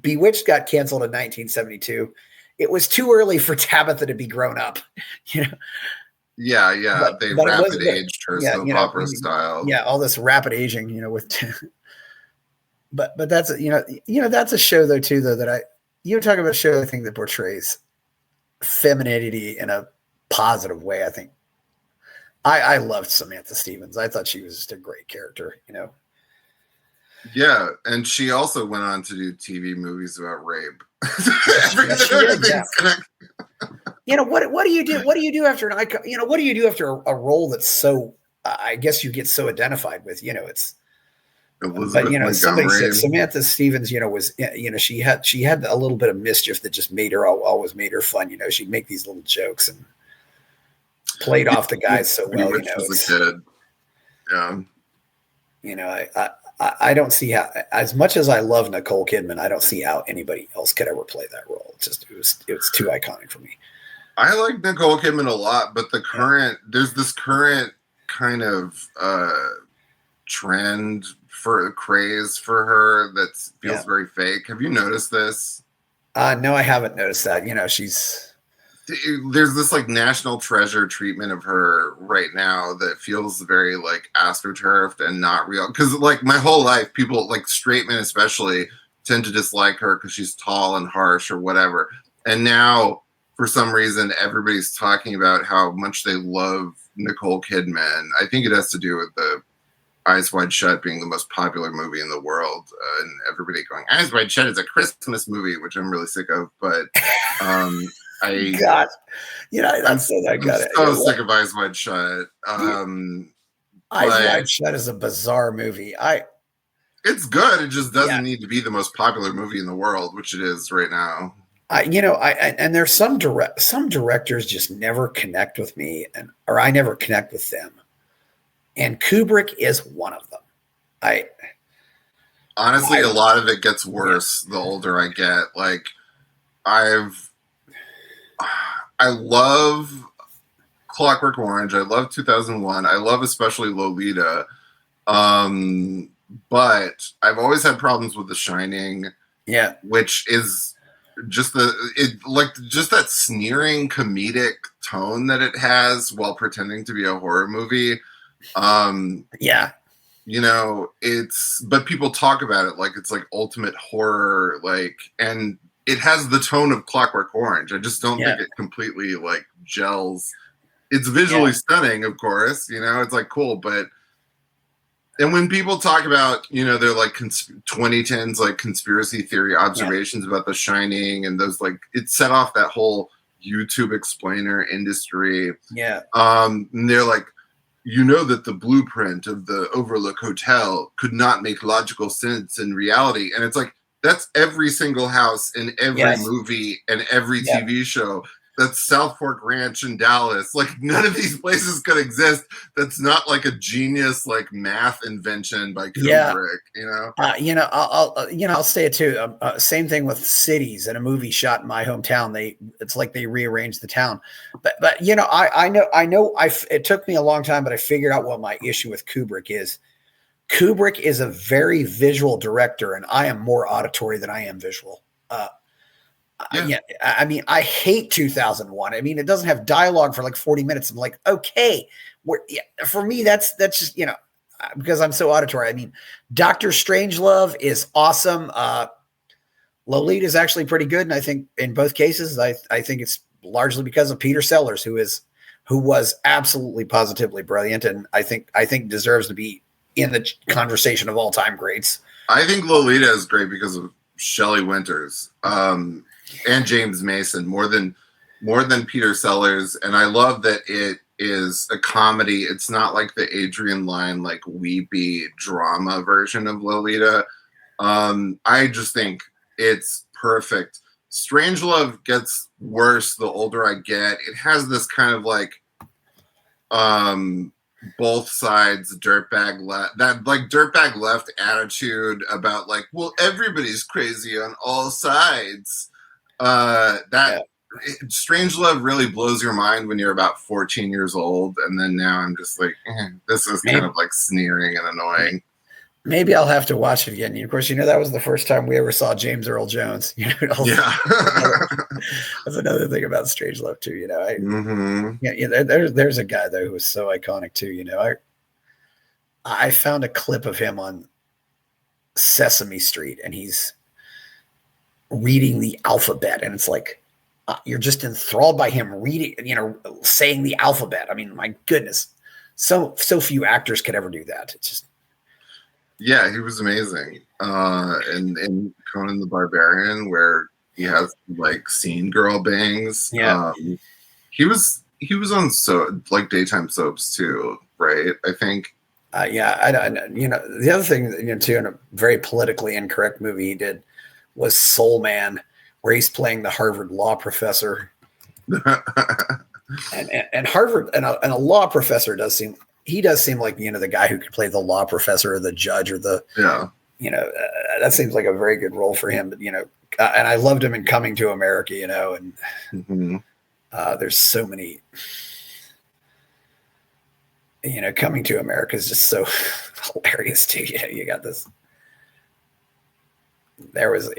Bewitched got canceled in 1972. It was too early for Tabitha to be grown up, yeah. They but it rapid was, aged her soap opera style. yeah, all this rapid aging, with, but that's that's a show though too though that you talk about a show I think that portrays femininity in a positive way. I think I loved Samantha Stevens. I thought she was just a great character, Yeah, and she also went on to do TV movies about rape. Yes, she did, yeah. What do you do? What do you do after an icon? What do you do after a role that's so? I guess you get so identified with. It's. Elizabeth But somebody Montgomery. said Samantha Stevens, was she had a little bit of mischief that just made her always made her fun. She'd make these little jokes and played off the guys so well. As a kid. Yeah. I don't see how, as much as I love Nicole Kidman, I don't see how anybody else could ever play that role. It was too iconic for me. I like Nicole Kidman a lot, but there's this current kind of trend for craze for her that feels very fake. Have you noticed this? No, I haven't noticed that. There's this like national treasure treatment of her right now that feels very like astroturfed and not real. Because like my whole life, people like straight men especially tend to dislike her because she's tall and harsh or whatever. And now for some reason, everybody's talking about how much they love Nicole Kidman. I think it has to do with the Eyes Wide Shut being the most popular movie in the world, and everybody going, Eyes Wide Shut is a Christmas movie, which I'm really sick of. But God, I'm so sick of Eyes Wide Shut. Eyes Wide Shut is a bizarre movie. It's good. It just doesn't need to be the most popular movie in the world, which it is right now. And there's some directors just never connect with me, or I never connect with them. And Kubrick is one of them. Honestly, a lot of it gets worse the older I get. Like, I love Clockwork Orange. I love 2001. I love especially Lolita. But I've always had problems with The Shining. Yeah. Which is just just that sneering comedic tone that it has while pretending to be a horror movie. Yeah. But people talk about it like it's like ultimate horror, like, and it has the tone of Clockwork Orange. I just don't Yeah. think it completely like gels. It's Yeah. visually stunning, of course, it's like cool, but and when people talk about, they're like 2010s, like conspiracy theory Yeah. observations about The Shining, and those like it set off that whole YouTube explainer industry. Yeah. And they're like, that the blueprint of the Overlook Hotel could not make logical sense in reality. And it's like, that's every single house in every Yes. movie and every Yeah. TV show. That's South Fork Ranch in Dallas. Like, none of these places could exist. That's not like a genius, like math invention by Yeah. Kubrick, I'll say it too. Same thing with cities in a movie shot in my hometown. It's like they rearranged the town. But I know. It took me a long time, but I figured out what my issue with Kubrick is. Kubrick is a very visual director, and I am more auditory than I am visual. Yeah, I mean, I hate 2001. I mean, it doesn't have dialogue for like 40 minutes. I'm like, okay, for me, that's just because I'm so auditory. I mean, Doctor Strangelove is awesome. Lolita is actually pretty good, and I think in both cases, I think it's largely because of Peter Sellers, who was absolutely positively brilliant, and I think deserves to be in the conversation of all time greats. I think Lolita is great because of Shelley Winters and James Mason more than Peter Sellers, and I love that it is a comedy. It's not like the Adrian Lyne like weepy drama version of Lolita. I just think it's perfect. Strangelove gets worse the older I get. It has this kind of like both sides dirtbag left attitude about like, well, everybody's crazy on all sides. Strangelove really blows your mind when you're about 14 years old, and then now I'm just like, this is kind of like sneering and annoying. Maybe I'll have to watch it again. Of course, that was the first time we ever saw James Earl Jones. Yeah, that's another thing about Strangelove too. Mm-hmm. There's a guy though who was so iconic too. I found a clip of him on Sesame Street, and he's reading the alphabet, and it's like you're just enthralled by him reading, saying the alphabet. I mean, my goodness, so few actors could ever do that. It's just. Yeah, he was amazing. And Conan the Barbarian, where he has like scene girl bangs. Yeah. He was on daytime soaps too, right? I think. The other thing, too, in a very politically incorrect movie he did was Soul Man, where he's playing the Harvard law professor. and Harvard and a law professor does seem like the guy who could play the law professor or the judge or the that seems like a very good role for him. But and I loved him in Coming to America. And mm-hmm. There's so many. Coming to America is just so hilarious too. You got this. There was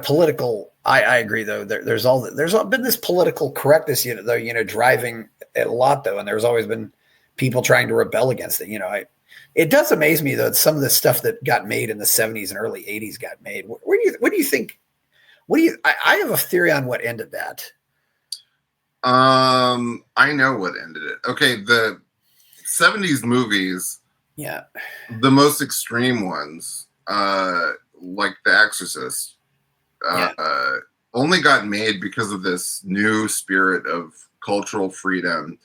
political. I agree though. There's been this political correctness driving it a lot though, and there's always been people trying to rebel against it. It does amaze me though, some of the stuff that got made in the 70s and early 80s got made. What do you think? I have a theory on what ended that. I know what ended it. Okay, the 70s movies, the most extreme ones, like The Exorcist, only got made because of this new spirit of cultural freedom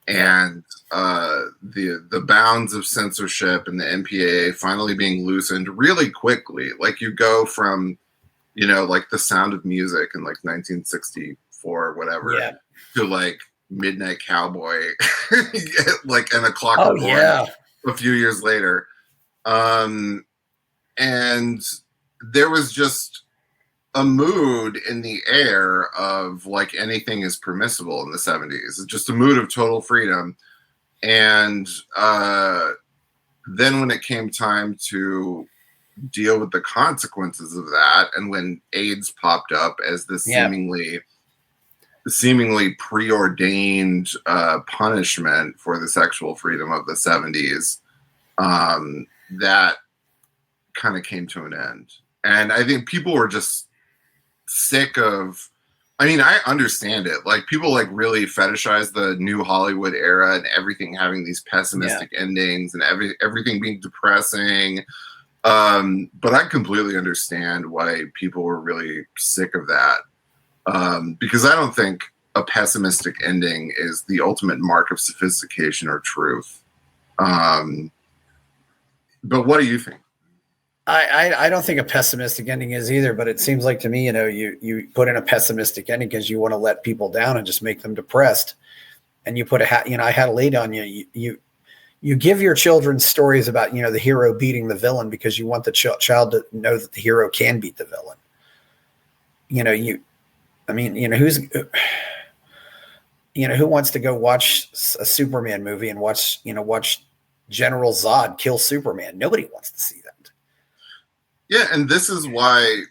and the bounds of censorship and the MPAA finally being loosened really quickly. Like you go from, like The Sound of Music in like 1964 or whatever to like Midnight Cowboy, like and A Clockwork Orange a few years later. And there was just a mood in the air of like anything is permissible in the 70s. It's just a mood of total freedom. And then when it came time to deal with the consequences of that. And when AIDS popped up as this seemingly preordained punishment for the sexual freedom of the 70s, that kind of came to an end. And I think people were just sick of, I mean, I understand it. Like, people like really fetishize the new Hollywood era and everything having these pessimistic endings and everything being depressing. But I completely understand why people were really sick of that. Because I don't think a pessimistic ending is the ultimate mark of sophistication or truth. But what do you think? I don't think a pessimistic ending is either, but it seems like to me, you put in a pessimistic ending because you want to let people down and just make them depressed. And you put I had a lead on you. You give your children stories about, the hero beating the villain because you want the child to know that the hero can beat the villain. Who wants to go watch a Superman movie and watch General Zod kill Superman? Nobody wants to see that. Yeah, and this is why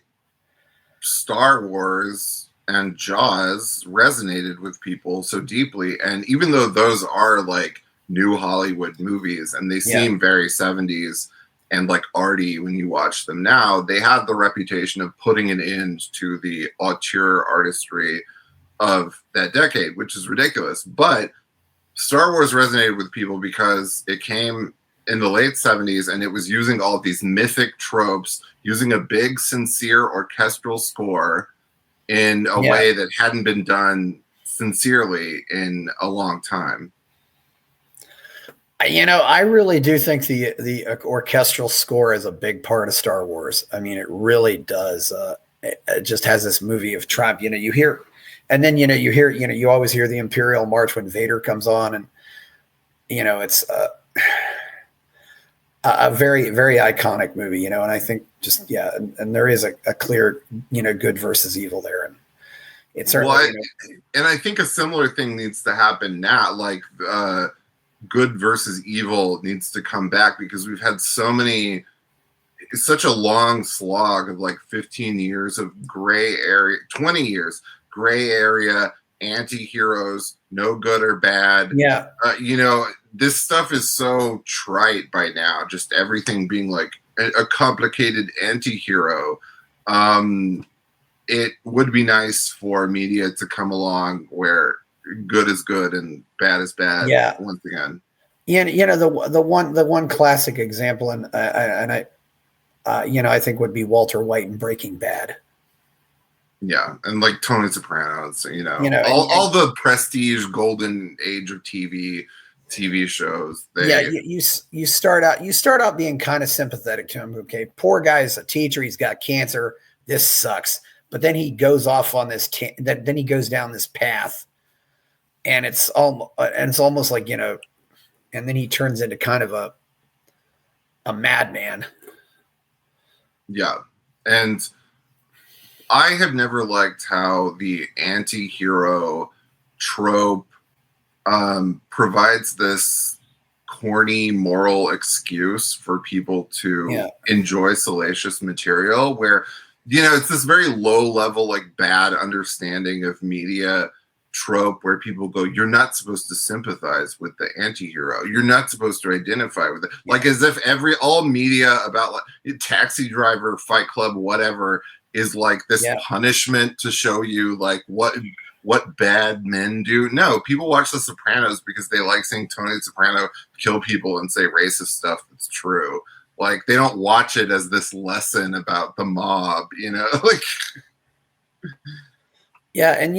Star Wars and Jaws resonated with people so deeply. And even though those are like new Hollywood movies and they seem very 70s and like arty when you watch them now, they have the reputation of putting an end to the auteur artistry of that decade, which is ridiculous. But Star Wars resonated with people because it came in the late 70s and it was using all of these mythic tropes, using a big, sincere orchestral score in a way that hadn't been done sincerely in a long time. I really do think the orchestral score is a big part of Star Wars. I mean, it really does. It just has this movie of triumph. You hear, and then you hear, you always hear the Imperial March when Vader comes on, and it's a very, very iconic movie. And I think just and there is a clear good versus evil there, and it's certainly. And I think a similar thing needs to happen now, like. Good versus evil needs to come back because we've had such a long slog of like 15 years of gray area, 20 years, gray area, anti-heroes, no good or bad. Yeah. This stuff is so trite by now, just everything being like a complicated anti-hero. It would be nice for media to come along where good is good and bad is bad. Yeah. Once again. The one classic example, and I think would be Walter White in Breaking Bad. Yeah, and like Tony Sopranos, all the prestige golden age of TV shows. You start out being kind of sympathetic to him. Okay, poor guy's a teacher. He's got cancer. This sucks. But then he goes off on this. Then he goes down this path. And it's almost like, and then he turns into kind of a madman. Yeah. And I have never liked how the anti-hero trope provides this corny moral excuse for people to enjoy salacious material where, it's this very low level, like bad understanding of media trope where people go, you're not supposed to sympathize with the anti-hero, you're not supposed to identify with it, like as if all media about like Taxi Driver, Fight Club, whatever is like this punishment to show you like what bad men do. No, people watch The Sopranos because they like seeing Tony Soprano kill people and say racist stuff that's true. Like they don't watch it as this lesson about the mob, like. And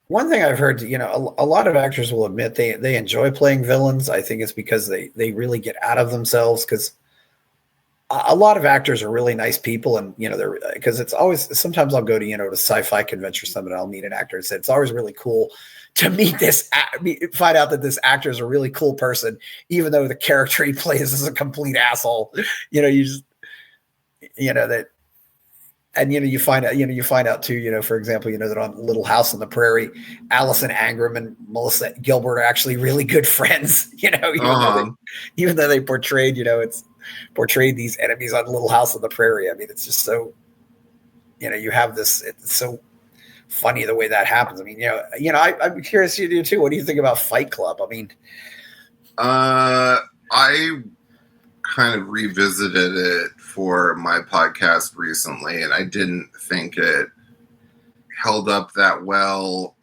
one thing I've heard, a lot of actors will admit they enjoy playing villains. I think it's because they really get out of themselves, because a lot of actors are really nice people, and they're, because it's always, sometimes I'll go to to sci-fi convention or something, and I'll meet an actor and say it's always really cool to find out that this actor is a really cool person, even though the character he plays is a complete asshole. You just that. And you find out too, for example, that on Little House on the Prairie, Allison Angram and Melissa Gilbert are actually really good friends. Even though they portrayed, it's portrayed these enemies on Little House on the Prairie. I mean, it's just so, you have this, it's so funny the way that happens. I mean, I'm curious you do too. What do you think about Fight Club? I mean, I kind of revisited it for my podcast recently, and I didn't think it held up that well.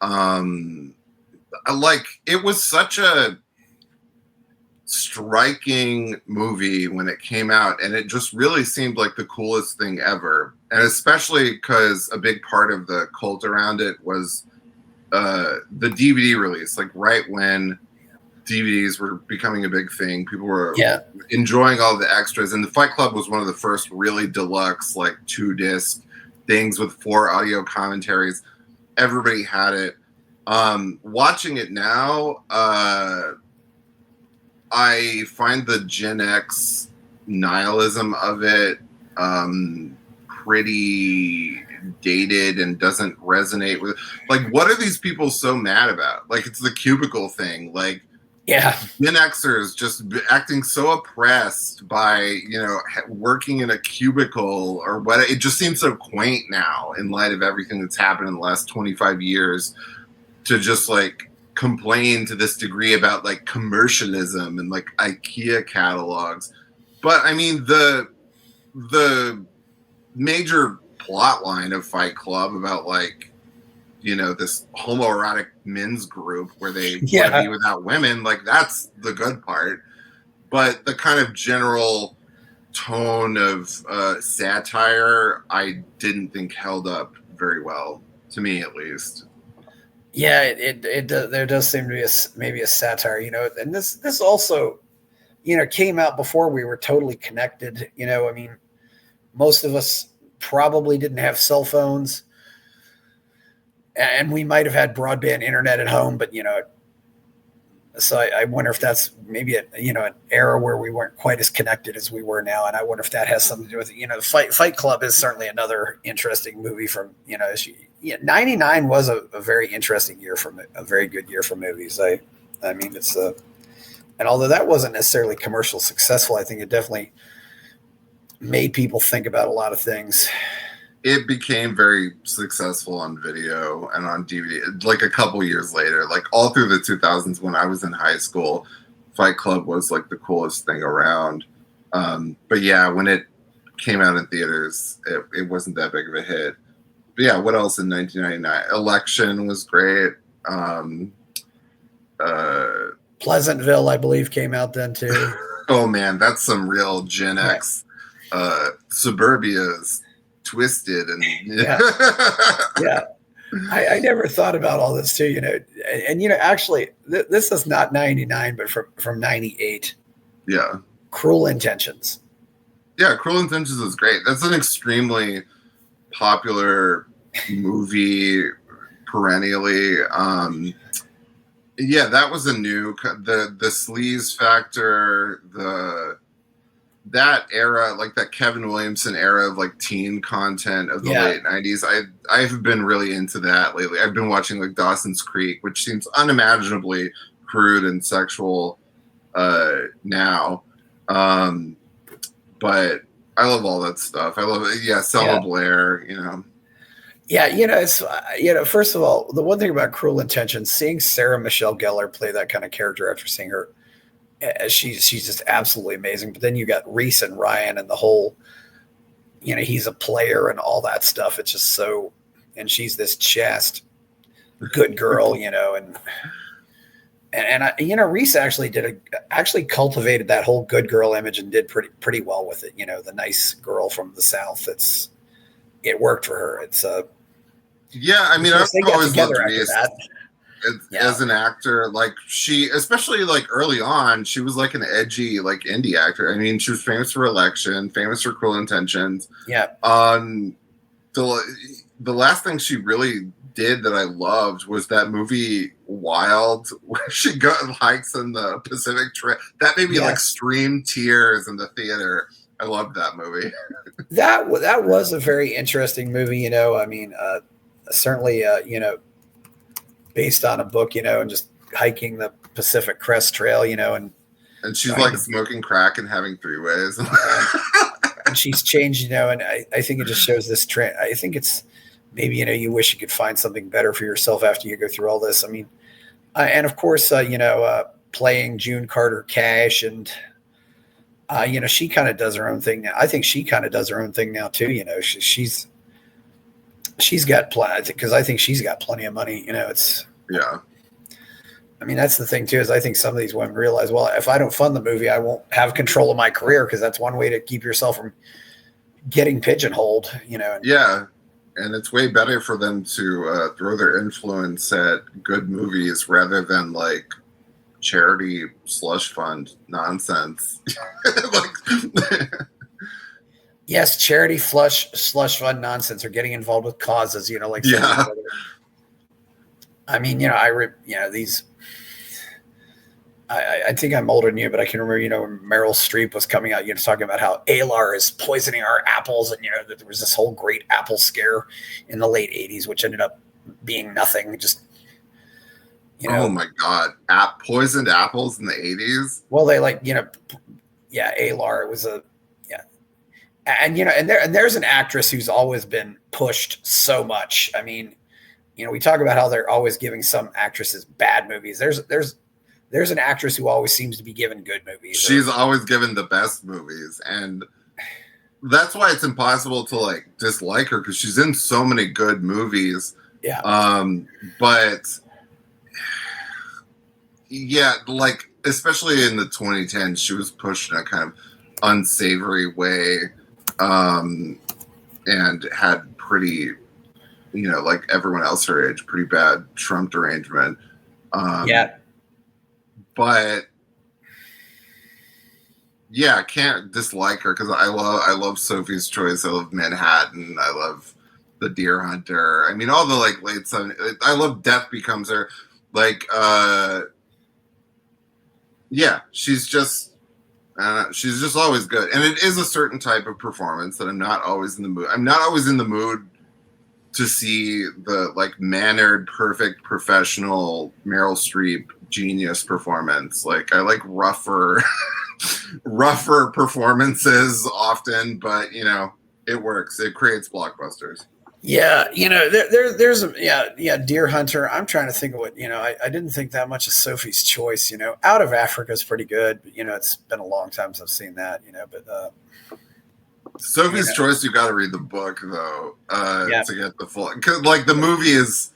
It was such a striking movie when it came out, and it just really seemed like the coolest thing ever. And especially because a big part of the cult around it was the DVD release, like right when DVDs were becoming a big thing. People were enjoying all the extras, and the Fight Club was one of the first really deluxe, like 2-disc things with 4 audio commentaries. Everybody had it. Watching it now, I find the Gen X nihilism of it pretty dated and doesn't resonate with, like, what are these people so mad about? Like, it's the cubicle thing. Like, yeah, Gen Xers just acting so oppressed by, working in a cubicle or what. It just seems so quaint now in light of everything that's happened in the last 25 years to just like complain to this degree about like commercialism and like IKEA catalogs. But I mean, the major plot line of Fight Club about like, this homoerotic men's group where they want to be without women, like that's the good part. But the kind of general tone of satire, I didn't think held up very well, to me at least. Yeah, it there does seem to be maybe a satire, and this also, came out before we were totally connected. I mean, most of us probably didn't have cell phones, and we might have had broadband internet at home, but so I wonder if that's maybe an era where we weren't quite as connected as we were now, and I wonder if that has something to do with it. Fight Club is certainly another interesting movie from 99 was a very interesting year a very good year for movies. I mean it's and although that wasn't necessarily commercial successful, I think it definitely made people think about a lot of things. It became very successful on video and on DVD. Like a couple years later, like all through the 2000s when I was in high school, Fight Club was like the coolest thing around. But yeah, when it came out in theaters, it wasn't that big of a hit. But yeah, what else in 1999? Election was great. Pleasantville, I believe, came out then too. Oh man, that's some real Gen X. Suburbia's twisted and yeah. I never thought about all this too, and actually this is not 99, but from 98. Yeah. Cruel Intentions. Yeah, Cruel Intentions is great. That's an extremely popular movie perennially. Yeah, that was a new the sleaze factor, that era, like that Kevin Williamson era of like teen content of the late 90s. I've been really into that lately. I've been watching like Dawson's Creek, which seems unimaginably crude and sexual now. But I love all that stuff. I love it. Yeah, Selma Blair, Yeah, it's first of all, the one thing about Cruel Intentions, seeing Sarah Michelle Gellar play that kind of character after seeing her, she's just absolutely amazing. But then you got Reese and Ryan and the whole, he's a player and all that stuff. It's just so, and she's this chaste, good girl, and Reese actually actually cultivated that whole good girl image and did pretty well with it. The nice girl from the South. It worked for her. It's yeah. I mean, I've always loved Reese as an actor. Like she, especially like early on, she was like an edgy, like indie actor. I mean, she was famous for Election, famous for Cruel Intentions. Yeah. The last thing she really did that I loved was that movie Wild, where she hikes in the Pacific Trail. That made me like stream tears in the theater. I loved that movie. That was a very interesting movie. I mean, certainly, based on a book, and just hiking the Pacific Crest Trail, and And she's like smoking crack and having three-ways. And she's changed, and I think it just shows this trend. I think it's maybe, you wish you could find something better for yourself after you go through all this. I mean, and of course, playing June Carter Cash, and she kind of does her own thing now. I think she kind of does her own thing now too. She's got plenty, because I think she's got plenty of money. It's yeah. I mean, that's the thing too, is I think some of these women realize, well, if I don't fund the movie, I won't have control of my career, because that's one way to keep yourself from getting pigeonholed. Yeah. And it's way better for them to throw their influence at good movies rather than like charity slush fund nonsense. Yes, charity slush fund nonsense, or getting involved with causes. Yeah. I mean, these. I think I'm older than you, but I can remember, when Meryl Streep was coming out, talking about how ALAR is poisoning our apples, and that there was this whole great apple scare in the late '80s, which ended up being nothing. Just oh my God, poisoned apples in the '80s. Well, they ALAR. It was and there's an actress who's always been pushed so much. I mean, we talk about how they're always giving some actresses bad movies. There's an actress who always seems to be given good movies. She's always given the best movies, and that's why it's impossible to like dislike her, because she's in so many good movies. Yeah. But yeah, like especially in the 2010s, she was pushed in a kind of unsavory way, and had pretty, like everyone else her age, pretty bad Trump derangement. Yeah. But yeah, I can't dislike her, because I love Sophie's Choice. I love Manhattan. I love The Deer Hunter. I mean, all the like late 70s. I love Death Becomes Her. Like, yeah, she's just always good. And it is a certain type of performance that I'm not always in the mood. I'm not always in the mood to see the like mannered, perfect, professional Meryl Streep genius performance. Like, I like rougher performances often, but it works. It creates blockbusters. Yeah, there's Deer Hunter. I'm trying to think of what I didn't think that much of Sophie's Choice. Out of Africa is pretty good. But, it's been a long time since I've seen that. But Sophie's Choice, you got to read the book though, to get the full. Because like the movie is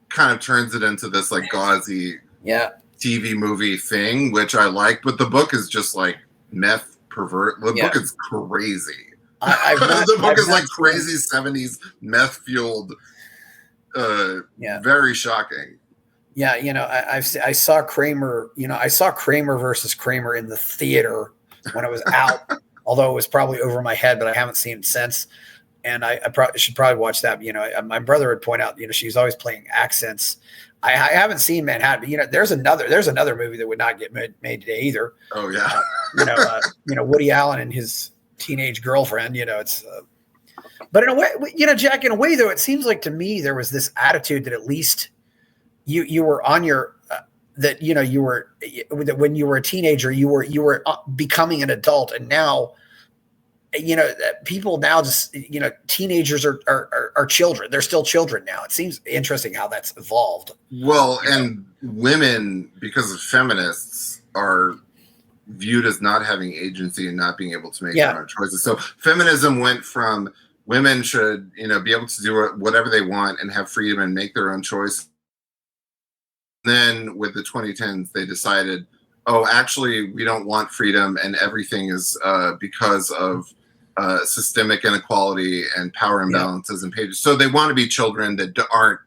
kind of turns it into this like gauzy TV movie thing, which I like. But the book is just like meth pervert. The book is crazy. The book is like crazy 70s meth fueled. Very shocking. Yeah, I saw Kramer. I saw Kramer versus Kramer in the theater when it was out. Although it was probably over my head, but I haven't seen it since. And I should probably watch that. My brother would point out, she's always playing accents. I haven't seen Manhattan, but there's another movie that would not get made today either. Oh yeah. Woody Allen and his teenage girlfriend. But in a way, Jack, in a way though, it seems like to me there was this attitude that at least you were on your. That that when you were a teenager, you were becoming an adult, and now, people now just teenagers are children. They're still children now. It seems interesting how that's evolved. Well, and women, because of feminists, are viewed as not having agency and not being able to make their own choices. So feminism went from women should be able to do whatever they want and have freedom and make their own choice. Then with the 2010s, they decided, oh, actually, we don't want freedom, and everything is because of systemic inequality and power imbalances and pages. So they want to be children that aren't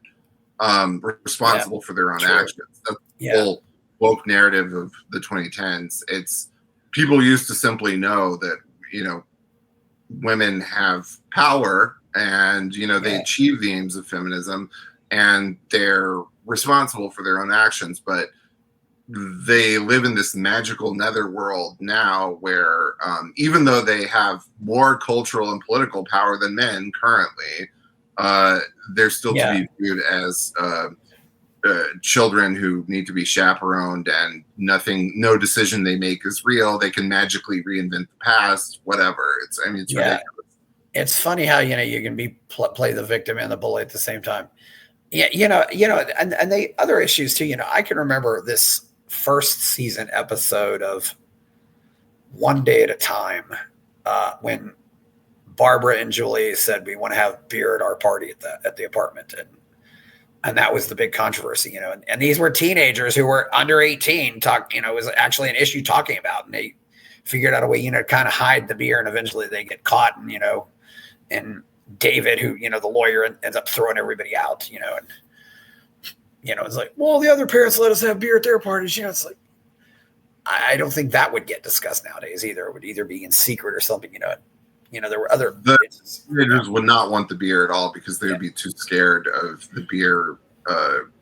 responsible for their own actions. That's the whole woke narrative of the 2010s. It's people used to simply know that women have power, and they achieve the aims of feminism, and they're responsible for their own actions, but they live in this magical netherworld now where even though they have more cultural and political power than men currently, they're still to be viewed as children who need to be chaperoned, and no decision they make is real. They can magically reinvent the past, whatever. It's ridiculous. It's funny how, you can be play the victim and the bully at the same time. Yeah, and the other issues too. I can remember this first season episode of One Day at a Time, when Barbara and Julie said we want to have beer at our party at the apartment, and that was the big controversy. And these were teenagers who were under 18. It was actually an issue talking about, and they figured out a way, to kind of hide the beer, and eventually they get caught, and David, who, the lawyer, ends up throwing everybody out, and it's like, well, the other parents let us have beer at their parties. It's like, I don't think that would get discussed nowadays either. It would either be in secret or something. There were other teenagers would not want the beer at all because they would be too scared of the beer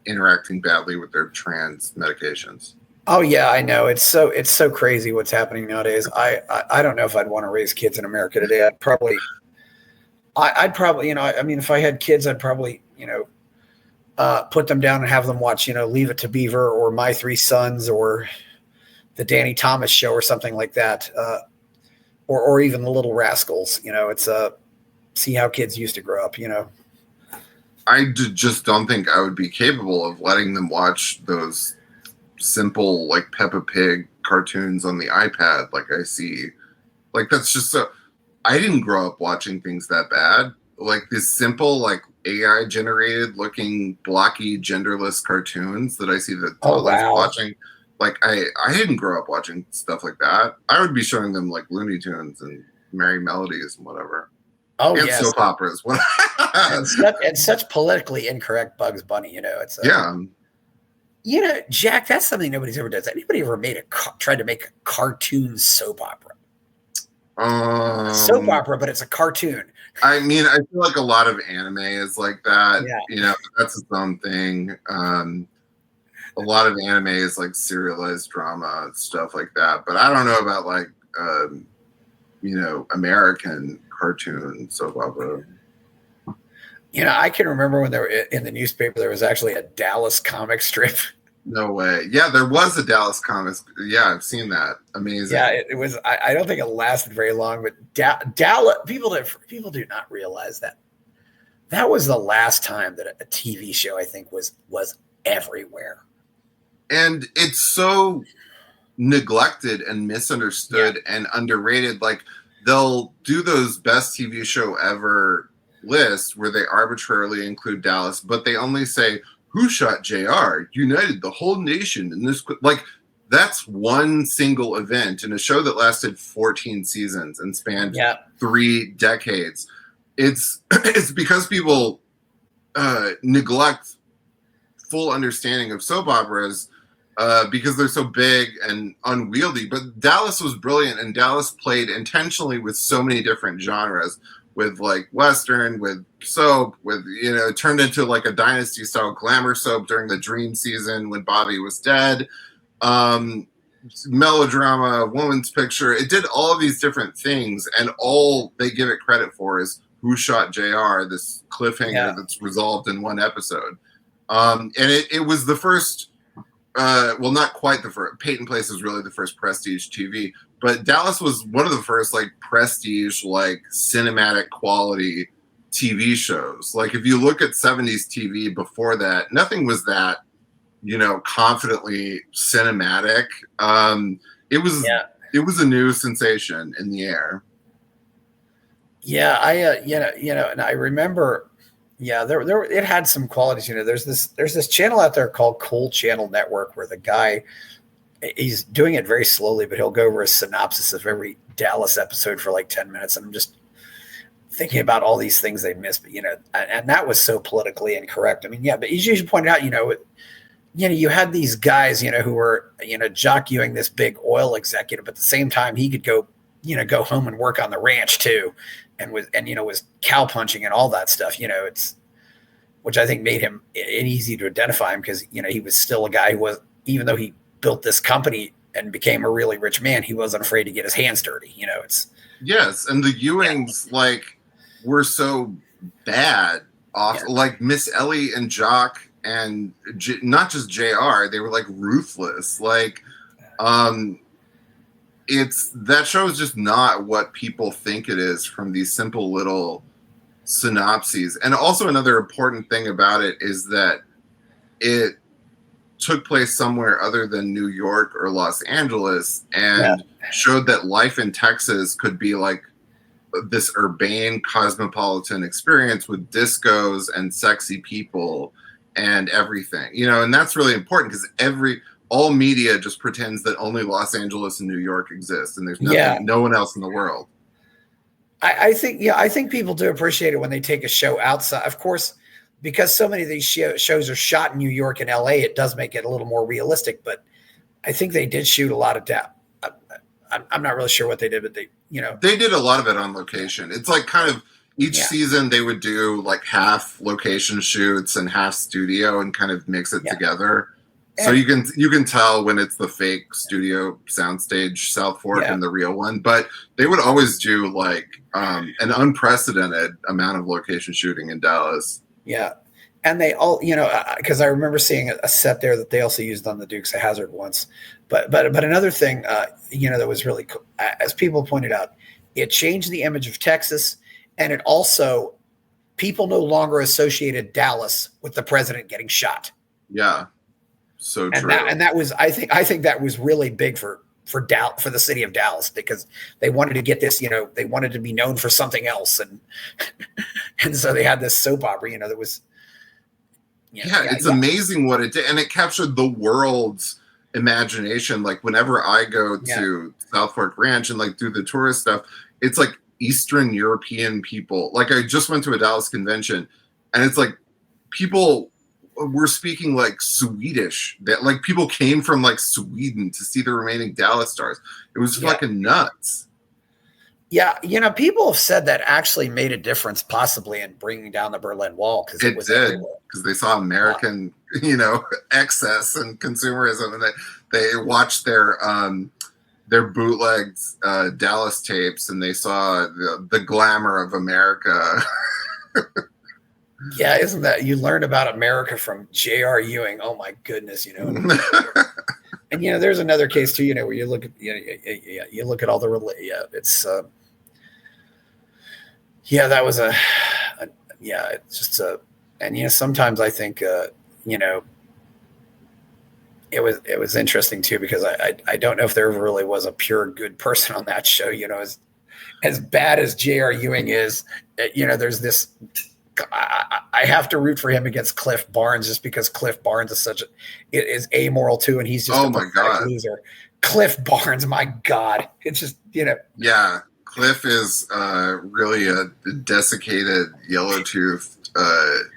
interacting badly with their trans medications. Oh yeah, I know. It's so crazy what's happening nowadays. I don't know if I'd want to raise kids in America today. I'd probably, if I had kids, I'd probably, put them down and have them watch, Leave It to Beaver or My Three Sons or the Danny Thomas Show or something like that. Or even the Little Rascals, it's see how kids used to grow up, I just don't think I would be capable of letting them watch those simple, like Peppa Pig cartoons on the iPad. Like I see, like that's just so. I didn't grow up watching things that bad. Like this simple, like AI generated looking blocky genderless cartoons that I see that toddlers watching. Like I didn't grow up watching stuff like that. I would be showing them like Looney Tunes and Merry Melodies and whatever. Oh, and soap operas. and such politically incorrect Bugs Bunny. It's Jack. That's something nobody's ever does. Anybody ever tried to make a cartoon soap opera? Soap opera, but it's a cartoon. I feel like a lot of anime is like that. Yeah. That's its own thing. A lot of anime is like serialized drama and stuff like that. But I don't know about like, American cartoon soap opera. I can remember when there were in the newspaper, there was actually a Dallas comic strip. No way. Yeah, there was a Dallas comics. Yeah, I've seen that. Amazing. Yeah, it was. I don't think it lasted very long, but Dallas people do not realize that was the last time that a TV show, I think, was everywhere. And it's so neglected and misunderstood and underrated. Like they'll do those best TV show ever lists where they arbitrarily include Dallas, but they only say who shot JR, united the whole nation in this. Like that's one single event in a show that lasted 14 seasons and spanned 3 decades. It's because people neglect full understanding of soap operas because they're so big and unwieldy. But Dallas was brilliant, and Dallas played intentionally with so many different genres, with like Western, with soap, with, turned into like a dynasty style glamour soap during the Dream season when Bobby was dead. Melodrama, woman's picture. It did all of these different things, and all they give it credit for is who shot JR, this cliffhanger that's resolved in one episode. And it was the first, not quite the first. Peyton Place was really the first prestige TV, but Dallas was one of the first like prestige, like cinematic quality TV shows. Like if you look at 70s TV before that, nothing was that, confidently cinematic. It was a new sensation in the air. Yeah, and I remember. Yeah, there it had some qualities. There's this channel out there called Cool Channel Network where the guy, he's doing it very slowly, but he'll go over a synopsis of every Dallas episode for like 10 minutes. And I'm just thinking about all these things they missed, but and that was so politically incorrect. But as you pointed out, you had these guys, who were, jockeying this big oil executive, but at the same time he could go home and work on the ranch too. And was cow punching and all that stuff, which I think made him easy to identify him because, he was still a guy who was, even though he built this company and became a really rich man, he wasn't afraid to get his hands dirty. Yes. And the Ewings were so bad off like Miss Ellie and Jock and not just JR, they were like ruthless. Like, it's that show is just not what people think it is from these simple little synopses. And also another important thing about it is that it took place somewhere other than New York or Los Angeles, and showed that life in Texas could be like this urbane cosmopolitan experience with discos and sexy people and everything, and that's really important because all media just pretends that only Los Angeles and New York exist, and there's no one else in the world. I think people do appreciate it when they take a show outside. Of course, because so many of these shows are shot in New York and LA, it does make it a little more realistic. But I think they did shoot a lot of I'm not really sure what they did, but they did a lot of it on location. It's like kind of each season they would do like half location shoots and half studio and kind of mix it together. So you can tell when it's the fake studio soundstage South Fork and the real one, but they would always do like an unprecedented amount of location shooting in Dallas. Yeah. And they all, because I remember seeing a set there that they also used on the Dukes of Hazzard once. But another thing, that was really cool, as people pointed out, it changed the image of Texas, and it also, people no longer associated Dallas with the president getting shot. Yeah, so true. And that was, I think that was really big for the city of Dallas, because they wanted to get this, they wanted to be known for something else, and so they had this soap opera, that was. It's amazing what it did, and it captured the world's imagination. Like whenever I go to South Fork Ranch and like do the tourist stuff, it's like Eastern European people. Like I just went to a Dallas convention, and it's like people were speaking like Swedish. That like people came from like Sweden to see the remaining Dallas stars. It was fucking nuts. Yeah, people have said that actually made a difference possibly in bringing down the Berlin Wall, because it did, because they saw American, excess and consumerism, and they watched their bootlegged Dallas tapes, and they saw the glamour of America. Yeah, isn't that, you learn about America from J.R. Ewing? Oh my goodness, And there's another case too, where you look at you look at all the it's that was it's just and sometimes I think it was interesting too, because I don't know if there really was a pure good person on that show. As bad as J.R. Ewing is, there's this. I have to root for him against Cliff Barnes, just because Cliff Barnes is amoral too, and he's just a pathetic loser. Cliff Barnes, my God, it's just Yeah, Cliff is really a desiccated, yellow-toothed,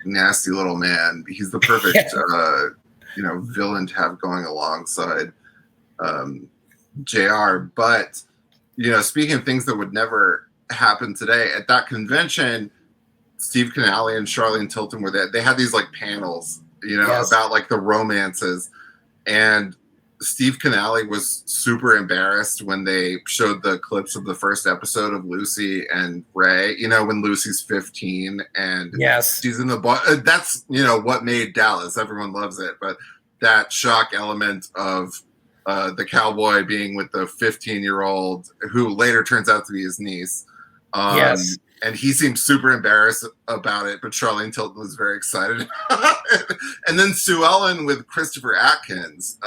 nasty little man. He's the perfect villain to have going alongside JR. But speaking of things that would never happen today, at that convention, Steve Canale and Charlene Tilton were there. They had these like panels, about like the romances, and Steve Canale was super embarrassed when they showed the clips of the first episode of Lucy and Ray, when Lucy's 15 and she's in the bar. That's, what made Dallas. Everyone loves it. But that shock element of the cowboy being with the 15-year-old who later turns out to be his niece. And he seemed super embarrassed about it, but Charlene Tilton was very excited. And then Sue Ellen with Christopher Atkins.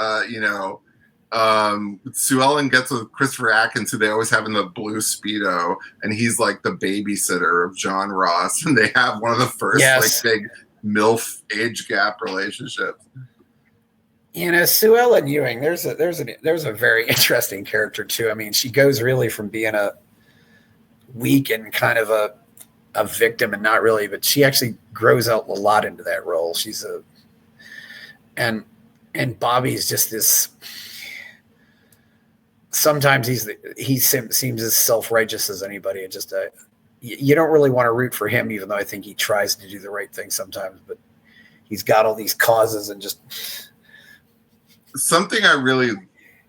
Sue Ellen gets with Christopher Atkins, who they always have in the blue Speedo, and he's like the babysitter of John Ross, and they have one of the first like big MILF age gap relationships. Sue Ellen Ewing, there's a very interesting character too. I mean, she goes really from being a weak and kind of a victim, and not really, but she actually grows out a lot into that role. She's and Bobby's just this, sometimes he seems as self-righteous as anybody. It just you don't really want to root for him, even though I think he tries to do the right thing sometimes, but he's got all these causes, and just something I really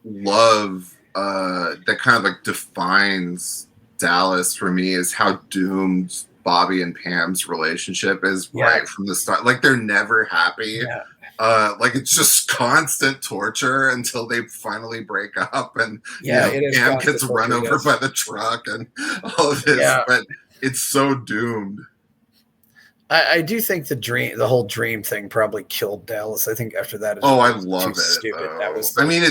love that kind of like defines Dallas for me is how doomed Bobby and Pam's relationship is Yeah. right from the start. Like they're never happy. Yeah. Like it's just constant torture until they finally break up, and Yeah, it is Pam constant gets run torture, over yes. by the truck and all of this. Yeah. But it's so doomed. I do think the whole dream thing probably killed Dallas. I think after that, Oh, I was love too it. stupid. Though. That was. I mean,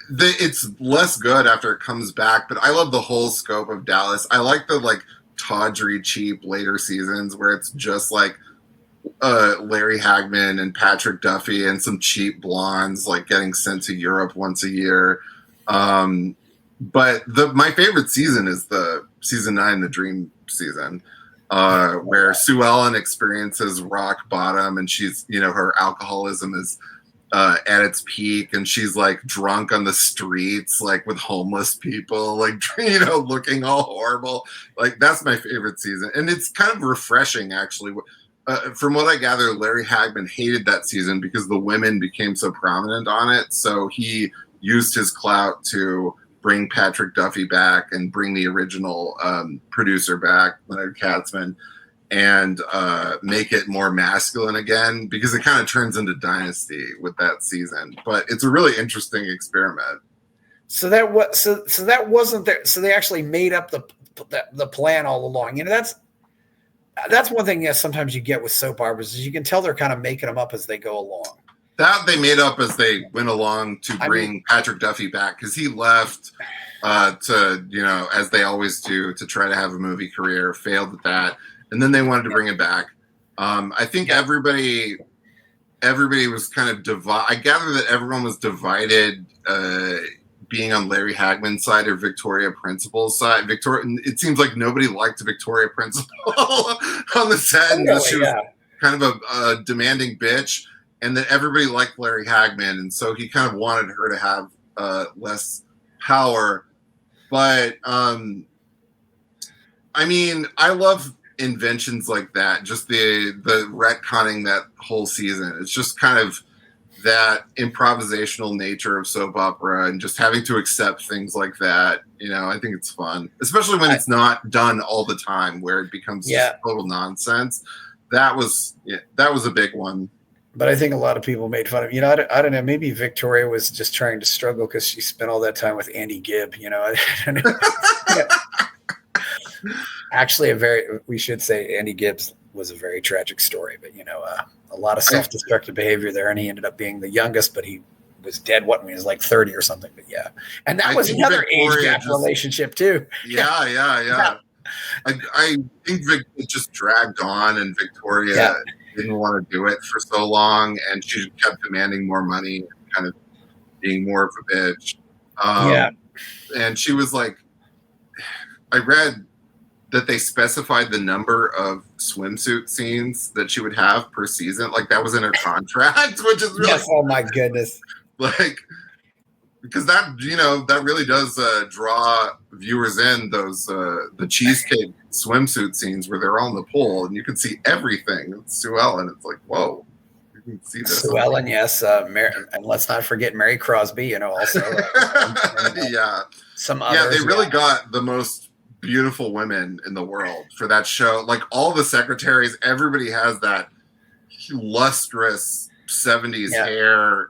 it's less good after it comes back, but I love the whole scope of Dallas. I like the like tawdry, cheap later seasons where it's just like Larry Hagman and Patrick Duffy and some cheap blondes like getting sent to Europe once a year. But my favorite season is the season 9, the dream season, where Sue Ellen experiences rock bottom, and she's her alcoholism is at its peak, and she's like drunk on the streets, like with homeless people, like looking all horrible. Like that's my favorite season, and it's kind of refreshing actually. From what I gather, Larry Hagman hated that season because the women became so prominent on it. So he used his clout to bring Patrick Duffy back and bring the original producer back, Leonard Katzman, and make it more masculine again, because it kind of turns into Dynasty with that season. But it's a really interesting experiment. So that wasn't there. So they actually made up the plan all along. That's one thing. Yes, sometimes you get with soap operas is you can tell they're kind of making them up as they go along. That they made up as they went along to bring Patrick Duffy back, because he left to as they always do, to try to have a movie career, failed at that, and then they wanted to bring it back. I think everybody was kind of divided. I gather that everyone was divided, being on Larry Hagman's side or Victoria Principal's side. It seems like nobody liked Victoria Principal on the set. She was kind of a demanding bitch, and that everybody liked Larry Hagman, and so he kind of wanted her to have less power. But I mean, I love inventions like that. Just the retconning that whole season. It's just kind of that improvisational nature of soap opera, and just having to accept things like that. I think it's fun, especially when it's not done all the time, where it becomes just total nonsense. That was a big one. But I think a lot of people made fun of, I don't know, maybe Victoria was just trying to struggle because she spent all that time with Andy Gibb, Actually, we should say Andy Gibbs was a very tragic story, but, a lot of self-destructive behavior there, and he ended up being the youngest, but he was dead, when he was like 30 or something, but yeah. And that was another age gap relationship too. Yeah. I think it just dragged on, and Victoria didn't want to do it for so long, and she kept demanding more money and kind of being more of a bitch. And she was like, I read that they specified the number of swimsuit scenes that she would have per season. Like that was in her contract, which is really oh my goodness. Like, because that that really does draw viewers in. Those the cheesecake swimsuit scenes where they're all in the pool and you can see everything. It's Sue Ellen. It's like, whoa, you can see this. Sue Ellen, yes, and let's not forget Mary Crosby. Also, some others. They really got the most beautiful women in the world for that show. Like all the secretaries, everybody has that lustrous 70s hair.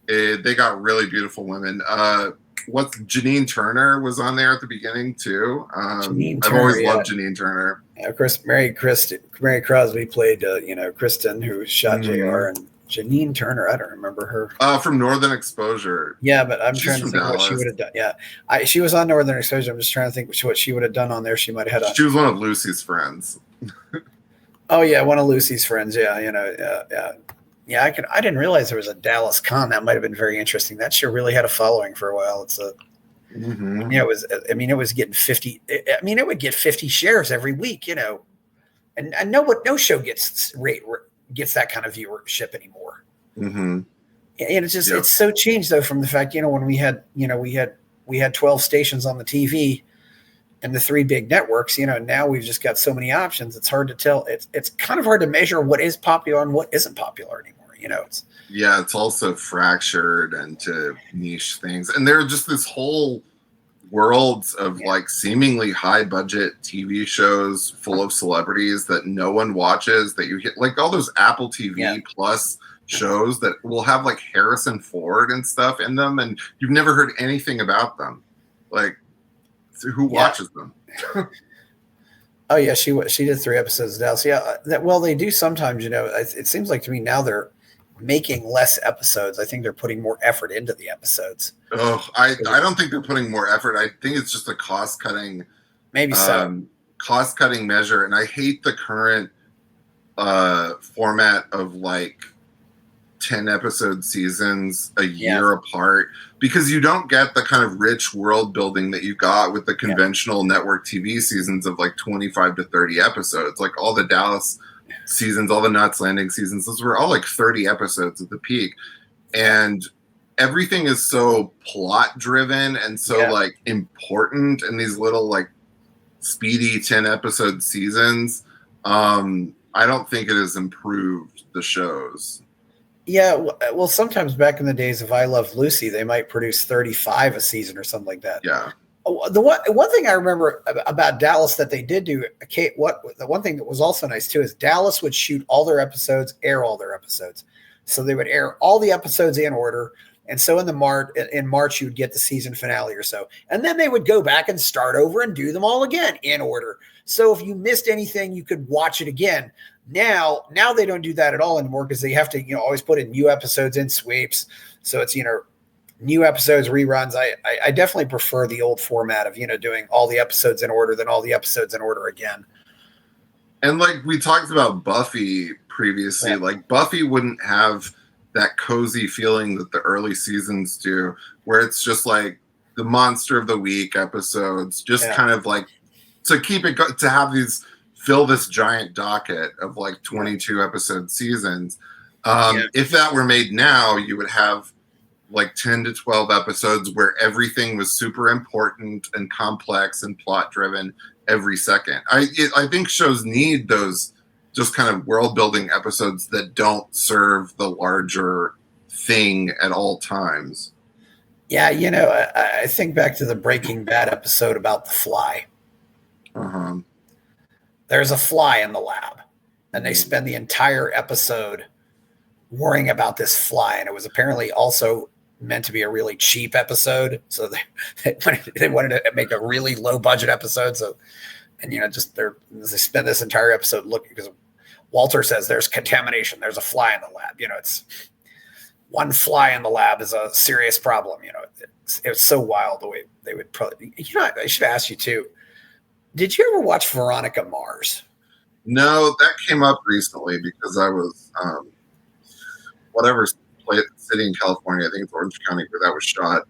They got really beautiful women. Janine Turner was on there at the beginning too. I've always loved Janine Turner. Of course, Mary Crosby played Kristen, who shot JR, and Janine Turner, I don't remember her. From Northern Exposure. Yeah, but I'm trying to think what she would have done. Yeah, she was on Northern Exposure. I'm just trying to think what she would have done on there. She might have had on. She was one of Lucy's friends. Oh yeah, one of Lucy's friends. Yeah, Yeah, I didn't realize there was a Dallas con. That might have been very interesting. That show really had a following for a while. It's it was getting 50. It would get 50 shares every week. And no show gets that kind of viewership anymore. Mm-hmm. And it's just it's so changed though from the fact when we had 12 stations on the TV and the 3 big networks. Now we've just got so many options. It's hard to tell. It's kind of hard to measure what is popular and what isn't popular anymore. It's also fractured into niche things, and there's just this whole worlds of like seemingly high budget TV shows full of celebrities that no one watches, that you hit like all those Apple TV Plus shows that will have like Harrison Ford and stuff in them, and you've never heard anything about them. Like, who watches them? Oh yeah, she did 3 episodes of Dallas. Yeah, well, they do sometimes. It seems like to me now they're making less episodes. I think they're putting more effort into the episodes. Oh, I don't think they're putting more effort. I think it's just a cost cutting, maybe cost cutting measure. And I hate the current format of like 10 episode seasons a year apart, because you don't get the kind of rich world building that you got with the conventional network TV seasons of like 25 to 30 episodes. Like all the Dallas seasons, all the Knots Landing seasons, those were all like 30 episodes at the peak. And everything is so plot driven and so like important in these little like speedy 10 episode seasons. I don't think it has improved the shows. Yeah, well, sometimes back in the days of I Love Lucy, they might produce 35 a season or something like that. Yeah. The one thing I remember about Dallas that they did do, the one thing that was also nice too is Dallas would shoot all their episodes, air all their episodes. So they would air all the episodes in order. And so in March, you would get the season finale or so. And then they would go back and start over and do them all again in order. So if you missed anything, you could watch it again. Now they don't do that at all anymore because they have to, always put in new episodes in sweeps. So it's, new episodes, reruns. I definitely prefer the old format of, doing all the episodes in order, then all the episodes in order again. And like we talked about Buffy previously, like Buffy wouldn't have that cozy feeling that the early seasons do, where it's just like the monster of the week episodes, just kind of like to keep it, to have these, fill this giant docket of like 22 episode seasons. If that were made now, you would have like 10 to 12 episodes where everything was super important and complex and plot driven every second. I think shows need those just kind of world building episodes that don't serve the larger thing at all times. Yeah, I think back to the Breaking Bad episode about the fly. There's a fly in the lab, and they spend the entire episode worrying about this fly. And it was apparently also meant to be a really cheap episode. So they wanted to make a really low budget episode. So, and they spend this entire episode looking, because Walter says there's contamination. There's a fly in the lab. It's one fly in the lab is a serious problem. It was so wild the way they would probably, I should ask you too. Did you ever watch Veronica Mars? No, that came up recently because I was, whatever city in California, I think it's Orange County, where that was shot.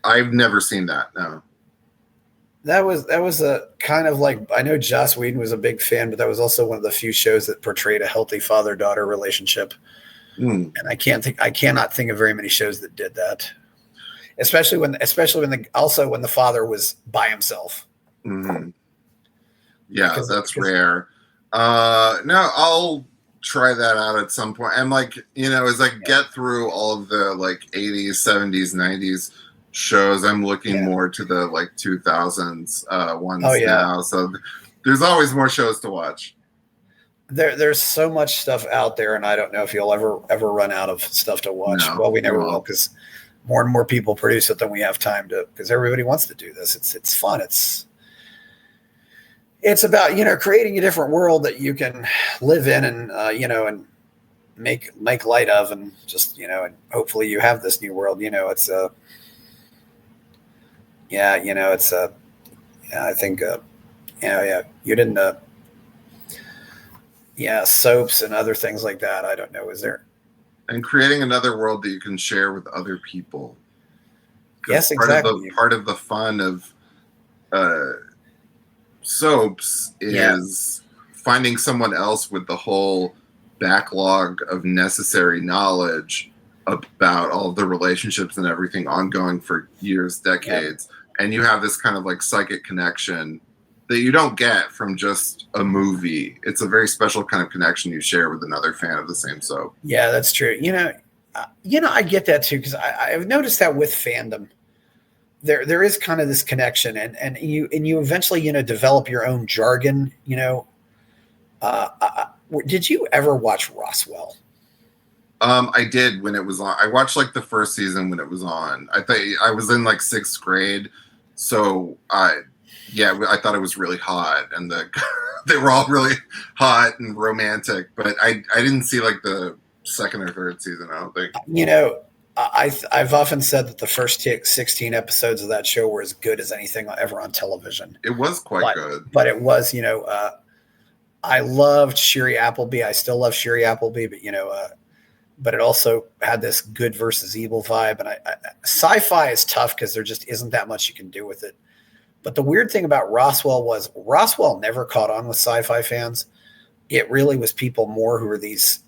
I've never seen that. No. That was a kind of like, I know Joss Whedon was a big fan, but that was also one of the few shows that portrayed a healthy father-daughter relationship. And I cannot think of very many shows that did that. Especially when the father was by himself. Yeah, that's rare. No, I'll try that out at some point. And like, as I get through all of the like 80s, 70s, 90s shows, I'm looking more to the like 2000s ones now. So there's always more shows to watch. There's so much stuff out there, and I don't know if you'll ever run out of stuff to watch. No, well, we never will, because more and more people produce it than we have time to, because everybody wants to do this. It's fun. It's about, creating a different world that you can live in and, and make light of, and just, and hopefully you have this new world. I think, you didn't, soaps and other things like that. I don't know. Is there? And creating another world that you can share with other people. Yes, exactly. Part of the fun of soaps is finding someone else with the whole backlog of necessary knowledge about all of the relationships and everything ongoing for years, decades. And you have this kind of like psychic connection that you don't get from just a movie. It's a very special kind of connection you share with another fan of the same soap. Yeah, that's true. I get that too, because I've noticed that with fandom. there is kind of this connection, and you eventually develop your own jargon. Did you ever watch Roswell? I did when it was on. I watched like the first season when it was on. I thought I was in like sixth grade, so I thought it was really hot, and they were all really hot and romantic. But I didn't see like the second or third season. I don't think. I've often said that the first 16 episodes of that show were as good as anything ever on television. It was quite good, but it was I loved Shiri Appleby. I still love Shiri Appleby, but it also had this good versus evil vibe. And sci-fi is tough because there just isn't that much you can do with it. But the weird thing about Roswell was Roswell never caught on with sci-fi fans. It really was people more who were these.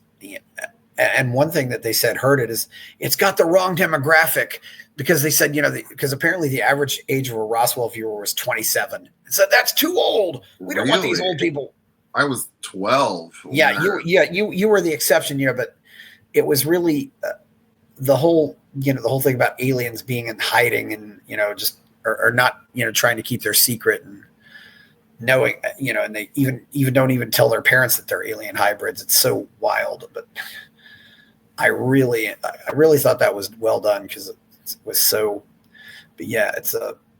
And one thing that they said hurt it is it's got the wrong demographic, because they said, because apparently the average age of a Roswell viewer was 27. It said that's too old. We don't want these old people. I was 12. Yeah, you were the exception, but it was really the whole thing about aliens being in hiding and just or not trying to keep their secret and knowing and they even don't even tell their parents that they're alien hybrids. It's so wild, but I really thought that was well done because it was so. But yeah, it's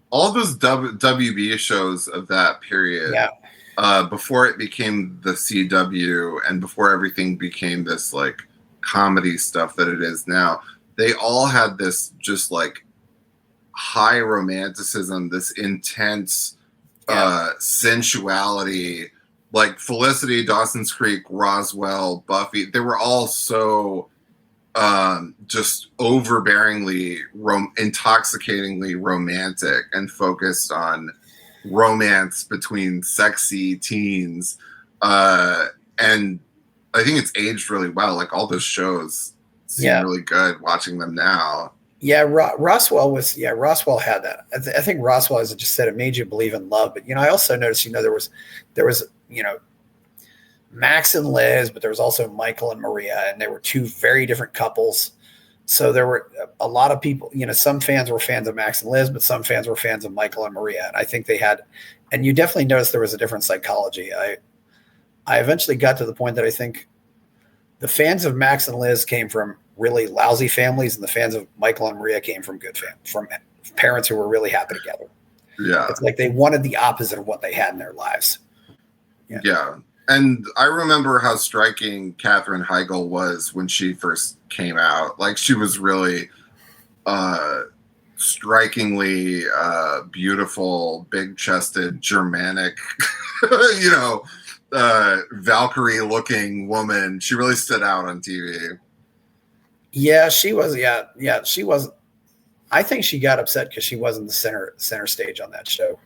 all those WB shows of that period. Yeah. Before it became the CW and before everything became this like comedy stuff that it is now, they all had this just like high romanticism, this intense sensuality, like Felicity, Dawson's Creek, Roswell, Buffy. They were all so just overbearingly, intoxicatingly romantic and focused on romance between sexy teens. And I think it's aged really well. Like all those shows seem really good watching them now. Yeah, Roswell had that. I think Roswell, as I just said, it made you believe in love. But I also noticed, there was Max and Liz, but there was also Michael and Maria, and they were two very different couples. So there were a lot of people, some fans were fans of Max and Liz, but some fans were fans of Michael and Maria. And I think they had, and you definitely noticed there was a different psychology. I eventually got to the point that I think the fans of Max and Liz came from really lousy families, and the fans of Michael and Maria came from good from parents who were really happy together. Yeah. It's like they wanted the opposite of what they had in their lives. Yeah. And I remember how striking Katherine Heigl was when she first came out. Like she was really strikingly beautiful, big-chested, Germanic, Valkyrie-looking woman. She really stood out on TV. Yeah, she was. Yeah, she was. I think she got upset because she wasn't the center stage on that show.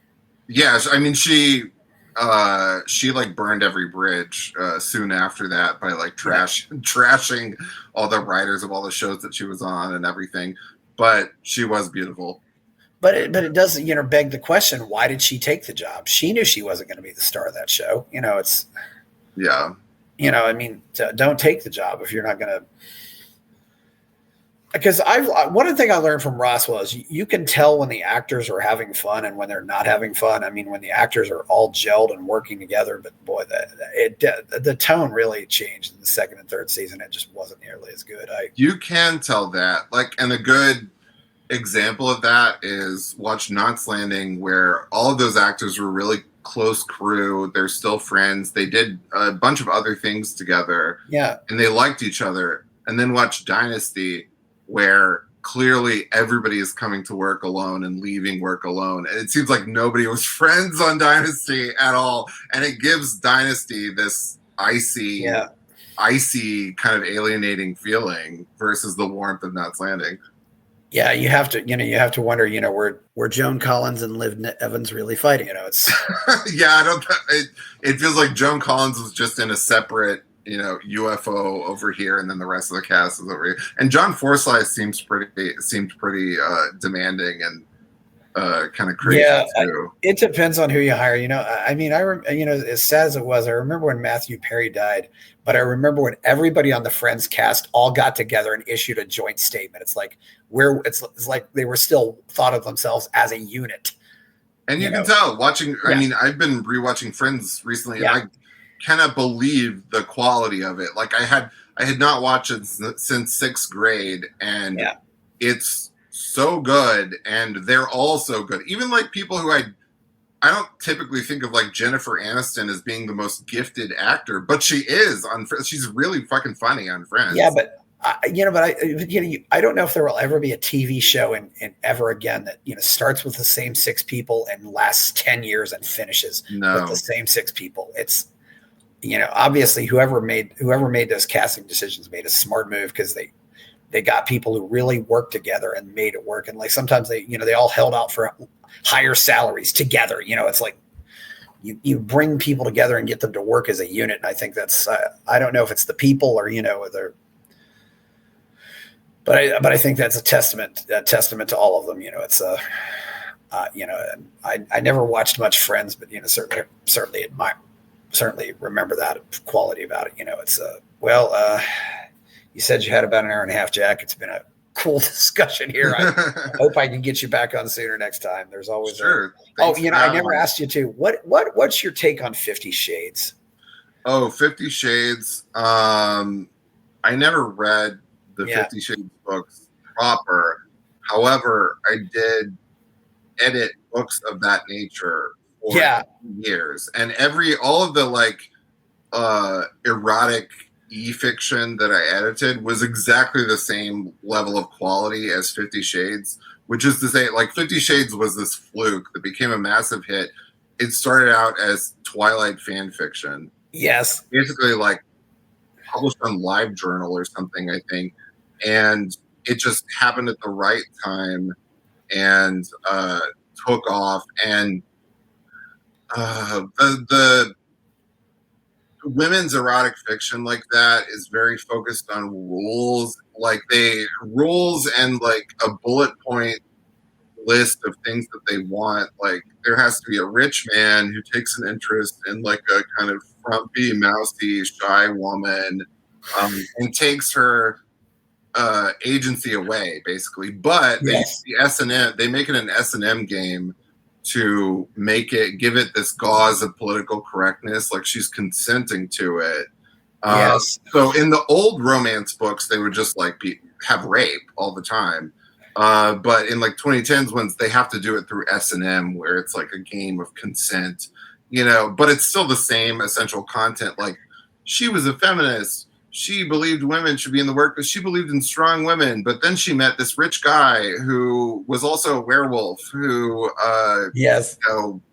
Yeah, I mean, she like burned every bridge soon after that by like trashing all the writers of all the shows that she was on and everything. But she was beautiful. But it does beg the question: why did she take the job? She knew she wasn't going to be the star of that show. It's I mean, don't take the job if you're not going to. Because one thing I learned from Roswell is you can tell when the actors are having fun and when they're not having fun. I mean, when the actors are all gelled and working together, but boy, the tone really changed in the second and third season. It just wasn't nearly as good. You can tell that, and a good example of that is watch Knots Landing, where all of those actors were really close crew. They're still friends. They did a bunch of other things together. Yeah. And they liked each other. And then watch Dynasty, where clearly everybody is coming to work alone and leaving work alone. And it seems like nobody was friends on Dynasty at all. And it gives Dynasty this icy kind of alienating feeling versus the warmth of Knots Landing. Yeah, you have to wonder, were Joan Collins and Liv Evans really fighting? It's yeah, it feels like Joan Collins was just in a separate UFO over here, and then the rest of the cast is over here. And John Forsythe seemed pretty demanding and kind of crazy too. It depends on who you hire. I mean, as sad as it was, I remember when Matthew Perry died, but I remember when everybody on the Friends cast all got together and issued a joint statement. It's like it's like they were still thought of themselves as a unit. And you can tell watching. Yeah. I mean, I've been rewatching Friends recently, and I cannot believe the quality of it. Like I had not watched it since sixth grade, and it's so good, and they're all so good. Even like people who I don't typically think of like Jennifer Aniston as being the most gifted actor, but she is on. She's really fucking funny on Friends. Yeah, but I don't know if there will ever be a TV show in ever again that starts with the same six people and lasts 10 years and finishes with the same six people. It's obviously whoever made those casting decisions made a smart move, because they got people who really worked together and made it work. And like sometimes they all held out for higher salaries together. It's like you bring people together and get them to work as a unit. And I think that's I don't know if it's the people or but I think that's a testament to all of them. It's I never watched much Friends, but certainly remember that quality about it. It's you said you had about an hour and a half, Jack. It's been a cool discussion here. I hope I can get you back on sooner next time. There's always sure. I never asked you to. What's your take on 50 Shades? Oh, 50 Shades. I never read the 50 Shades books proper. However, I did edit books of that nature for years, and all of the like erotic e-fiction that I edited was exactly the same level of quality as 50 Shades, which is to say, like 50 Shades was this fluke that became a massive hit. It started out as Twilight fan fiction. Yes. Basically like published on LiveJournal or something, I think. And it just happened at the right time and took off. And the women's erotic fiction like that is very focused on rules, rules and like a bullet point list of things that they want. Like there has to be a rich man who takes an interest in like a kind of frumpy, mousy, shy woman, and takes her agency away, basically. But they make it an S&M game to give it this gauze of political correctness, like she's consenting to it. So in the old romance books, they would just like have rape all the time. But in like 2010s ones, they have to do it through S&M, where it's like a game of consent, but it's still the same essential content. Like she was a feminist. She believed women should be in the workplace. She believed in strong women, but then she met this rich guy who was also a werewolf who,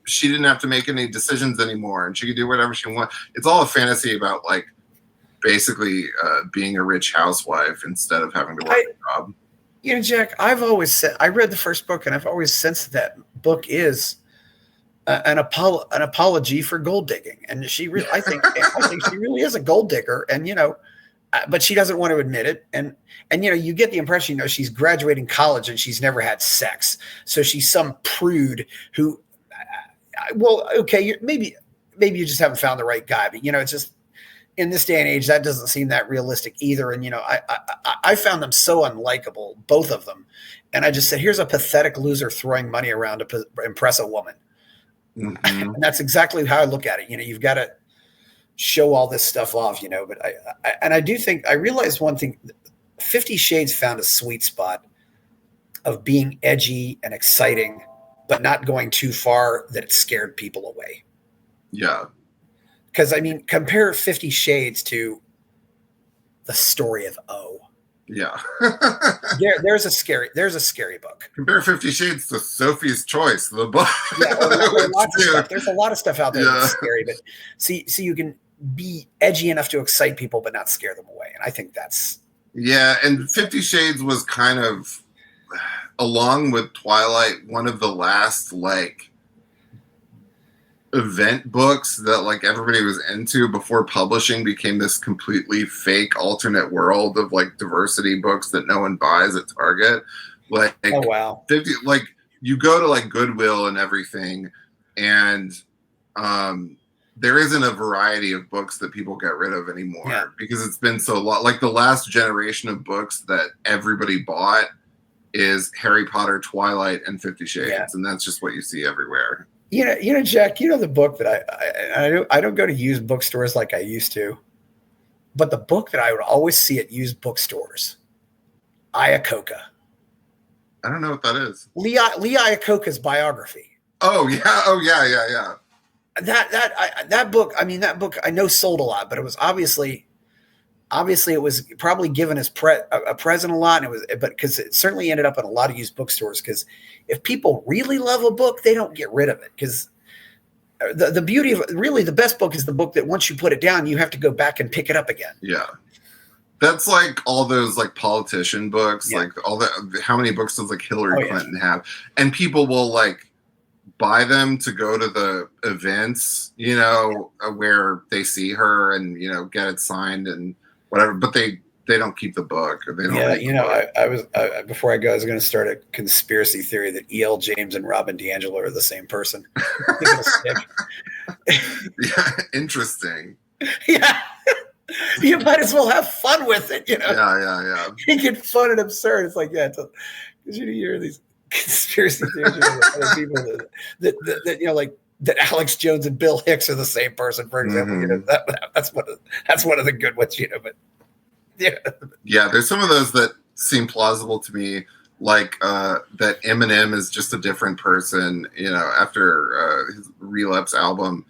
she didn't have to make any decisions anymore and she could do whatever she wanted. It's all a fantasy about like basically being a rich housewife instead of having to work a job. Jack, I've always said, I read the first book and I've always sensed that book is an apology for gold digging. And I think she really is a gold digger. And, but she doesn't want to admit it. And you get the impression, she's graduating college and she's never had sex. So she's some prude who, maybe you just haven't found the right guy. But, it's just in this day and age, that doesn't seem that realistic either. And, I found them so unlikable, both of them. And I just said, here's a pathetic loser throwing money around to impress a woman. Mm-hmm. And that's exactly how I look at it. You've got to show all this stuff off, but I do think I realized one thing. 50 Shades found a sweet spot of being edgy and exciting, but not going too far that it scared people away. Yeah. Because compare 50 Shades to the story of O. Yeah. there's a scary book. Compare 50 Shades to Sophie's Choice, the book. There's a lot of stuff out there that's scary, but see, you can be edgy enough to excite people, but not scare them away. And I think that's. Yeah. And 50 Shades was kind of, along with Twilight, one of the last like event books that like everybody was into before publishing became this completely fake alternate world of like diversity books that no one buys at Target. Like, oh wow, 50, like you go to like Goodwill and everything, and there isn't a variety of books that people get rid of anymore because it's been so long. Like the last generation of books that everybody bought is Harry Potter, Twilight, and 50 Shades, and that's just what you see everywhere. Jack, the book that I don't go to used bookstores like I used to, but the book that I would always see at used bookstores, Iacocca. I don't know what that is. Lee Iacocca's biography. Oh yeah. That book. I mean, that book I know sold a lot, but it was obviously it was probably given as a present a lot, and because it certainly ended up in a lot of used bookstores. Because if people really love a book, they don't get rid of it. Because the beauty of really the best book is the book that once you put it down, you have to go back and pick it up again. Yeah. That's like all those like politician books, like all that. How many books does like Hillary Clinton have? And people will like buy them to go to the events, where they see her and get it signed and whatever. But they don't keep the book. Or they don't I was before I go, I was going to start a conspiracy theory that E.L. James and Robin DiAngelo are the same person. Yeah, interesting. Yeah. You might as well have fun with it, Yeah. You get fun and absurd. It's like, because you hear these conspiracy theories of other people that like that Alex Jones and Bill Hicks are the same person, for example. That's one of the good ones, but yeah. There's some of those that seem plausible to me, like that Eminem is just a different person, after his Relapse album.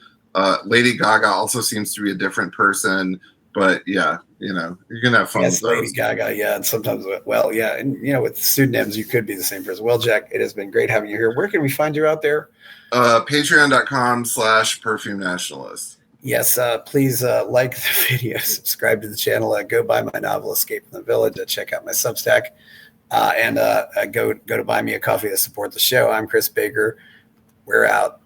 Lady Gaga also seems to be a different person. But you're gonna have fun with those. Lady Gaga, and sometimes, and with pseudonyms, you could be the same person. Well, Jack, it has been great having you here. Where can we find you out there? Patreon.com/Perfume Nationalist. Yes, please like the video, subscribe to the channel, go buy my novel Escape from the Village, check out my Substack, and go to buy me a coffee to support the show. I'm Chris Baker. We're out.